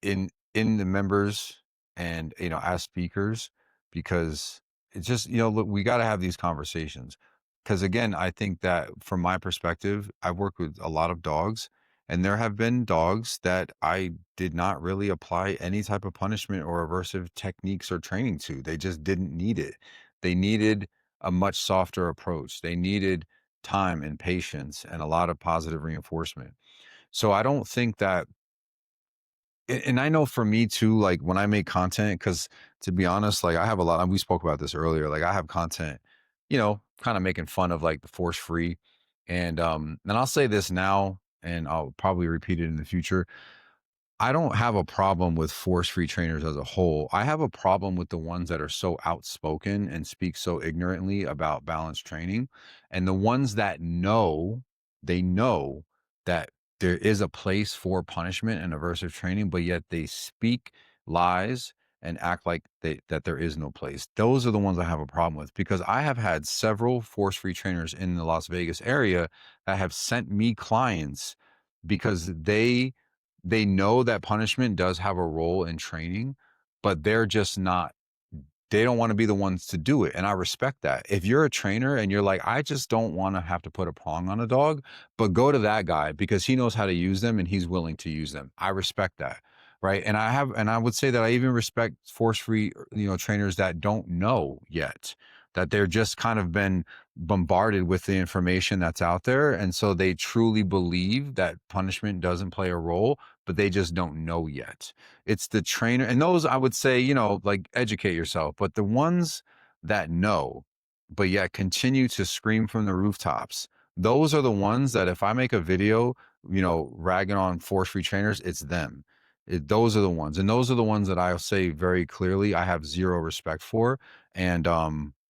in the members and, as speakers, because it's just, look, we got to have these conversations. Because again, I think that from my perspective, I've worked with a lot of dogs, and there have been dogs that I did not really apply any type of punishment or aversive techniques or training to. They just didn't need it. They needed a much softer approach. They needed time and patience and a lot of positive reinforcement. So I don't think that, and I know for me too, like when I make content, because to be honest, like I have a lot, and we spoke about this earlier, like I have content, kind of making fun of like the force free. And I'll say this now, and I'll probably repeat it in the future. I don't have a problem with force-free trainers as a whole. I have a problem with the ones that are so outspoken and speak so ignorantly about balanced training. And the ones that they know that there is a place for punishment and aversive training, but yet they speak lies and act like that there is no place. Those are the ones I have a problem with, because I have had several force-free trainers in the Las Vegas area that have sent me clients because they know that punishment does have a role in training, but they don't want to be the ones to do it. And I respect that. If you're a trainer and you're like, I just don't want to have to put a prong on a dog, but go to that guy because he knows how to use them and he's willing to use them. I respect that. Right. And I would say that I even respect force free, trainers that don't know yet, that they're just kind of been bombarded with the information that's out there. And so they truly believe that punishment doesn't play a role, but they just don't know yet. It's the trainer, and those I would say, like educate yourself, but the ones that know, but yet continue to scream from the rooftops, those are the ones that if I make a video, ragging on force free trainers, it's them. Those are the ones, and those are the ones that I'll say very clearly I have zero respect for. And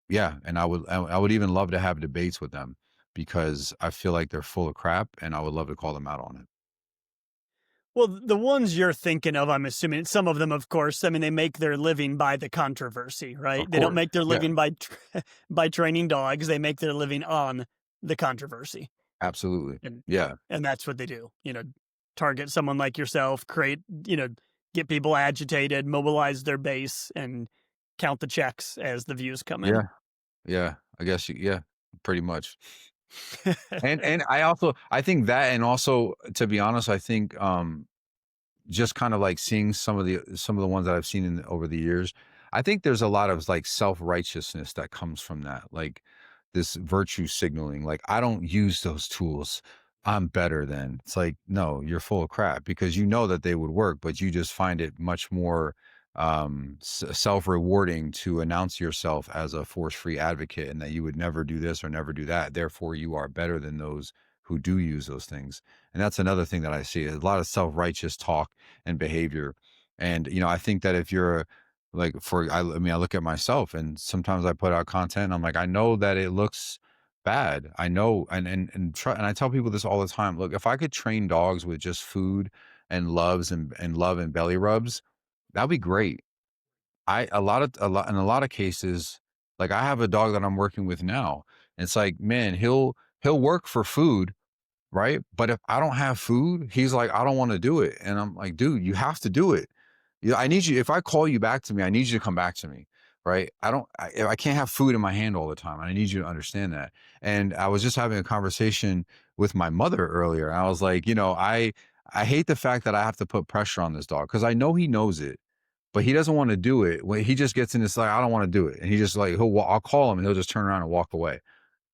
yeah, and I would even love to have debates with them because I feel like they're full of crap, and I would love to call them out on it. Well, the ones you're thinking of, I'm assuming some of them, of course, I mean, they make their living by the controversy, right? Of They don't course, make their yeah, living by by training dogs. They make their living on the controversy, absolutely, and yeah, and that's what they do. Target someone like yourself, create, get people agitated, mobilize their base, and count the checks as the views come in. yeah, yeah. I guess yeah, pretty much. And I think that, and also to be honest, I think just kind of like seeing some of the ones that I've seen over the years, I think there's a lot of like self-righteousness that comes from that. Like this virtue signaling, like I don't use those tools. I'm better than. It's like, no, you're full of crap because you know that they would work, but you just find it much more self-rewarding to announce yourself as a force-free advocate and that you would never do this or never do that. Therefore, you are better than those who do use those things. And that's another thing that I see, a lot of self-righteous talk and behavior. And I think that if you're like I mean, I look at myself and sometimes I put out content and I'm like, I know that it looks bad. I know, and I tell people this all the time. Look, if I could train dogs with just food and love and belly rubs, that'd be great. In a lot of cases, like I have a dog that I'm working with now. And it's like, man, he'll work for food, right? But if I don't have food, he's like, I don't want to do it. And I'm like, dude, you have to do it. I need you. If I call you back to me, I need you to come back to me. Right. I can't have food in my hand all the time. And I need you to understand that. And I was just having a conversation with my mother earlier. I was like, I hate the fact that I have to put pressure on this dog because I know he knows it, but he doesn't want to do it. When he just gets in this, like, I don't want to do it. And he just like, I'll call him and he'll just turn around and walk away.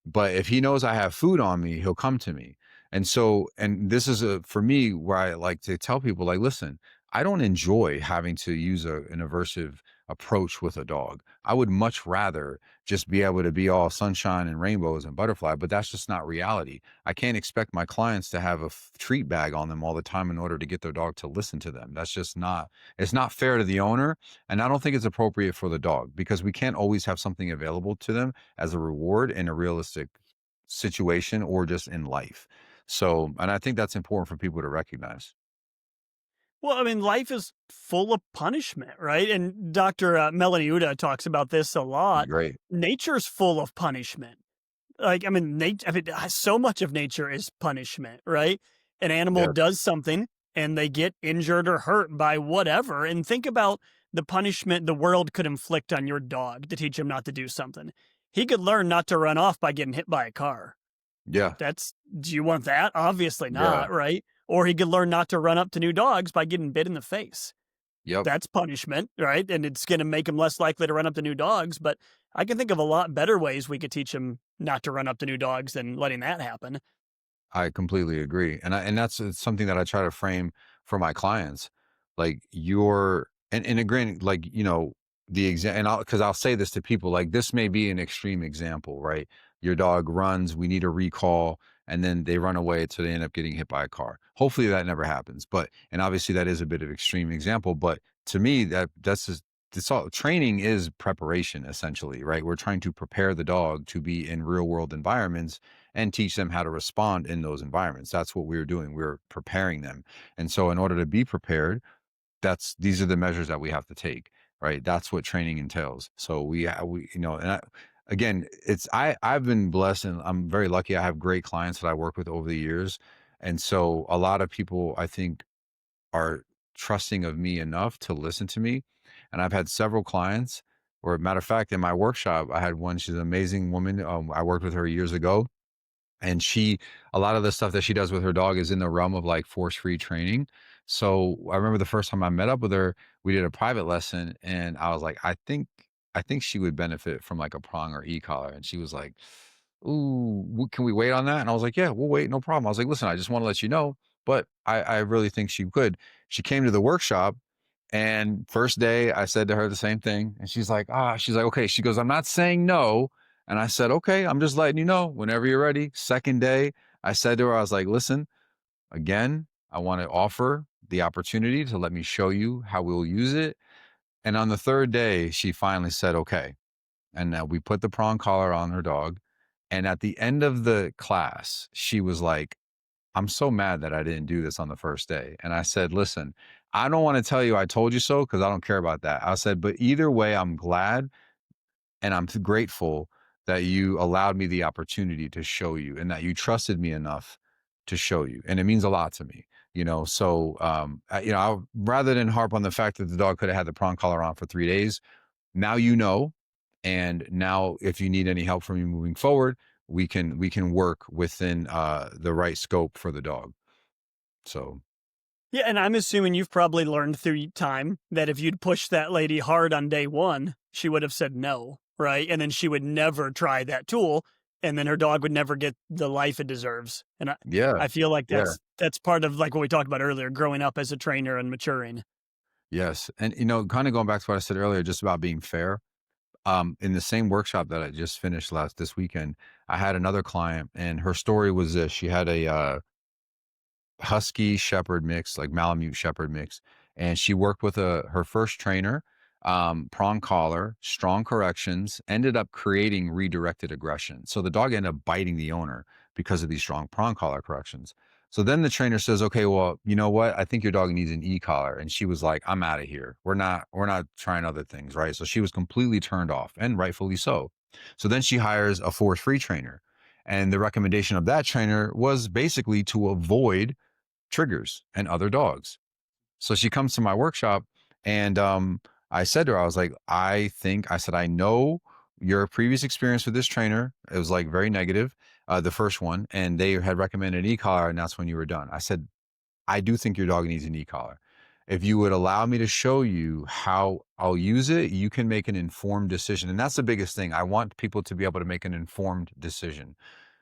But if he knows I have food on me, he'll come to me. And so, and this is for me where I like to tell people, like, listen, I don't enjoy having to use an aversive approach with a dog. I would much rather just be able to be all sunshine and rainbows and butterfly, but that's just not reality. I can't expect my clients to have a treat bag on them all the time in order to get their dog to listen to them. That's just not, it's not fair to the owner. And I don't think it's appropriate for the dog because we can't always have something available to them as a reward in a realistic situation or just in life. So, and I think that's important for people to recognize. Well, I mean, life is full of punishment, right? And Dr. Melanie Uda talks about this a lot. Great. Nature's full of punishment. Like, I mean, so much of nature is punishment, right? An animal Yeah. does something and they get injured or hurt by whatever. And think about the punishment the world could inflict on your dog to teach him not to do something. He could learn not to run off by getting hit by a car. Yeah. Do you want that? Obviously Yeah. not, right? Or he could learn not to run up to new dogs by getting bit in the face. Yep. That's punishment, right? And it's going to make him less likely to run up to new dogs. But I can think of a lot better ways we could teach him not to run up to new dogs than letting that happen. I completely agree. And that's something that I try to frame for my clients. Like and again, like, the exam, and because I'll say this to people, like this may be an extreme example, right? Your dog runs, we need a recall, and then they run away so they end up getting hit by a car. Hopefully that never happens. And obviously that is a bit of extreme example, but to me, that's just, it's all training is preparation essentially, right? We're trying to prepare the dog to be in real world environments and teach them how to respond in those environments. That's what we're doing. We're preparing them. And so in order to be prepared, these are the measures that we have to take, right? That's what training entails. So again, I've been blessed and I'm very lucky. I have great clients that I work with over the years. And so a lot of people I think are trusting of me enough to listen to me. And I've had several clients, or matter of fact, in my workshop, I had one, she's an amazing woman. I worked with her years ago, and a lot of the stuff that she does with her dog is in the realm of like force-free training. So I remember the first time I met up with her, we did a private lesson and I was like, I think she would benefit from like a prong or e-collar. And she was like, ooh, can we wait on that? And I was like, yeah, we'll wait. No problem. I was like, listen, I just want to let you know, but I really think she could. She came to the workshop, and first day I said to her the same thing. And she's like, okay. She goes, I'm not saying no. And I said, okay, I'm just letting you know whenever you're ready. Second day, I said to her, I was like, listen, again, I want to offer the opportunity to let me show you how we'll use it. And on the third day, she finally said, okay. And we put the prong collar on her dog. And at the end of the class, she was like, I'm so mad that I didn't do this on the first day. And I said, listen, I don't want to tell you I told you so because I don't care about that. I said, but either way, I'm glad and I'm grateful that you allowed me the opportunity to show you and that you trusted me enough to show you. And it means a lot to me, you know? So, rather than harp on the fact that the dog could have had the prong collar on for 3 days, now, you know, and now if you need any help from me moving forward, we can work within the right scope for the dog. So Yeah, and I'm assuming you've probably learned through time that if you'd pushed that lady hard on day one, she would have said no, right? And then she would never try that tool, and then her dog would never get the life it deserves. And yeah, I feel like yeah, that's part of like what we talked about earlier, growing up as a trainer and maturing. yes. And kind of going back to what I said earlier, just about being fair. In the same workshop that I just finished this weekend, I had another client, and her story was this: she had a husky shepherd mix, like Malamute shepherd mix, and she worked with her first trainer, prong collar, strong corrections, ended up creating redirected aggression. So the dog ended up biting the owner because of these strong prong collar corrections. So then the trainer says, okay, well, you know what? I think your dog needs an e-collar. And she was like, I'm out of here. We're not trying other things, right? So she was completely turned off, and rightfully so. So then she hires a force-free trainer. And the recommendation of that trainer was basically to avoid triggers and other dogs. So she comes to my workshop, and I said to her, I was like, I said, I know your previous experience with this trainer. It was like very negative, the first one, and they had recommended an e-collar, and that's when you were done. I said, I do think your dog needs an e-collar. If you would allow me to show you how I'll use it, you can make an informed decision. And that's the biggest thing. I want people to be able to make an informed decision,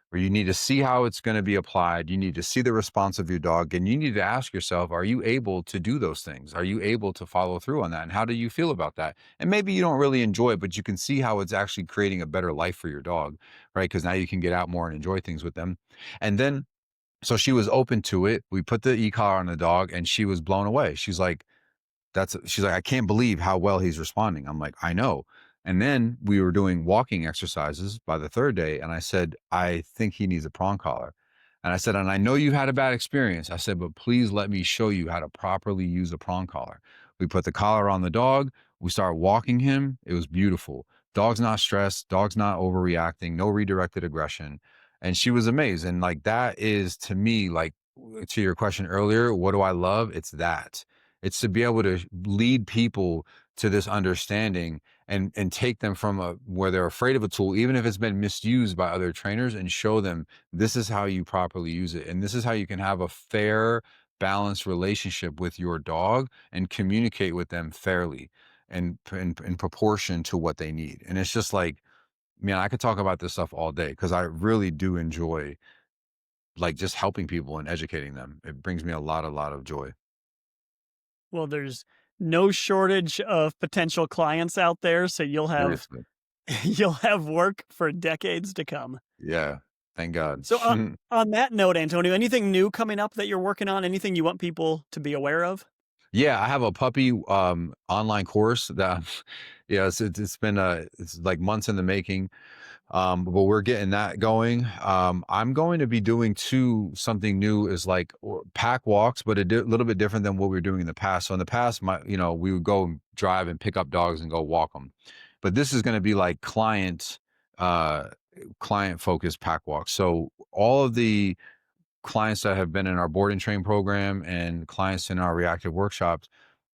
where you need to see how it's going to be applied. You need to see the response of your dog, and you need to ask yourself, are you able to do those things? Are you able to follow through on that? And how do you feel about that? And maybe you don't really enjoy it, but you can see how it's actually creating a better life for your dog, right? Because now you can get out more and enjoy things with them. And then, so she was open to it. We put the e-collar on the dog, and she was blown away. She's like, I can't believe how well he's responding. I'm like, I know. And then we were doing walking exercises by the third day. And I said, I think he needs a prong collar. And I said, and I know you had a bad experience. I said, but please let me show you how to properly use a prong collar. We put the collar on the dog. We started walking him. It was beautiful. Dog's not stressed. Dog's not overreacting. No redirected aggression. And she was amazed. And like, that is, to me, like, to your question earlier, what do I love? It's that. It's to be able to lead people to this understanding and take them from where they're afraid of a tool, even if it's been misused by other trainers, and show them this is how you properly use it. And this is how you can have a fair, balanced relationship with your dog and communicate with them fairly and in proportion to what they need. And it's just like, man, I could talk about this stuff all day because I really do enjoy like just helping people and educating them. It brings me a lot of joy. Well, there's no shortage of potential clients out there, so you'll have Seriously. you'll have work for decades to come. Yeah. Thank God. So on that note, Antonio, anything new coming up that you're working on? Anything you want people to be aware of? Yeah, I have a puppy online course that yeah, it's been it's like months in the making. But we're getting that going. I'm going to be doing something new is like pack walks, but little bit different than what we were doing in the past. So in the past, we would go drive and pick up dogs and go walk them. But this is going to be like uh, client focused pack walks. So all of the clients that have been in our board and train program and clients in our reactive workshops,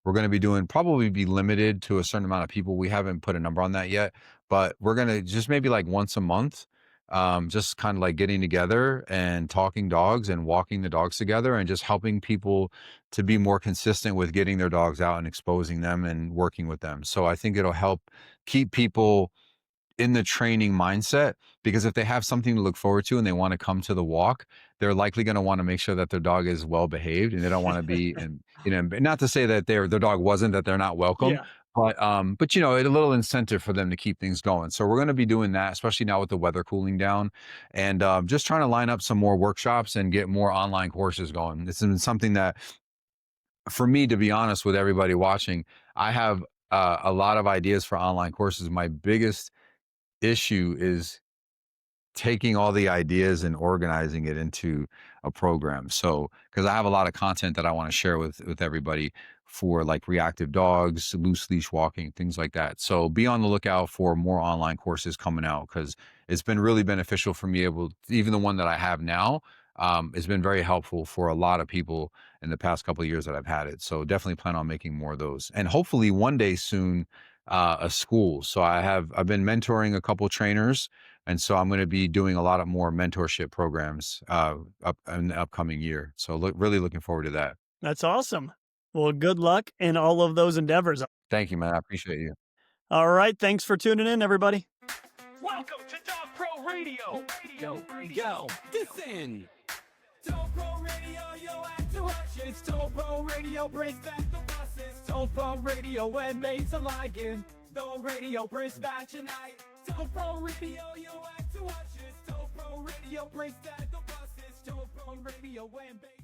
we're going to be doing probably be limited to a certain amount of people. We haven't put a number on that yet, but we're going to just maybe like once a month, just kind of like getting together and talking dogs and walking the dogs together and just helping people to be more consistent with getting their dogs out and exposing them and working with them. So I think it'll help keep people in the training mindset, because if they have something to look forward to and they want to come to the walk, they're likely going to want to make sure that their dog is well behaved, and they don't want to be and not to say that their dog wasn't, that they're not welcome, Yeah. but a little incentive for them to keep things going. So we're going to be doing that, especially now with the weather cooling down, and just trying to line up some more workshops and get more online courses going. This has been something that for me, to be honest with everybody watching, I have a lot of ideas for online courses. My biggest issue is taking all the ideas and organizing it into a program. So, because I have a lot of content that I want to share with everybody for like reactive dogs, loose leash walking, things like that. So be on the lookout for more online courses coming out, because it's been really beneficial for me. Even the one that I have now, it's been very helpful for a lot of people in the past couple of years that I've had it. So definitely plan on making more of those, and hopefully one day soon, a school. So I've been mentoring a couple trainers, and so I'm going to be doing a lot of more mentorship programs up in the upcoming year. So really looking forward to that. That's awesome. Well, good luck in all of those endeavors. Thank you, man. I appreciate you. All right. Thanks for tuning in, everybody. Welcome to Dog Pro Radio. Yo, Listen. Dog Pro Radio, yo, act to watch. It's Dog Pro Radio, brings back the buses. Dog Pro Radio, and mates alike. Dog Radio brings back tonight. Dog Pro Radio, yo, act to watch. It's Dog Pro Radio, brings back the buses. Dog Pro Radio, and mates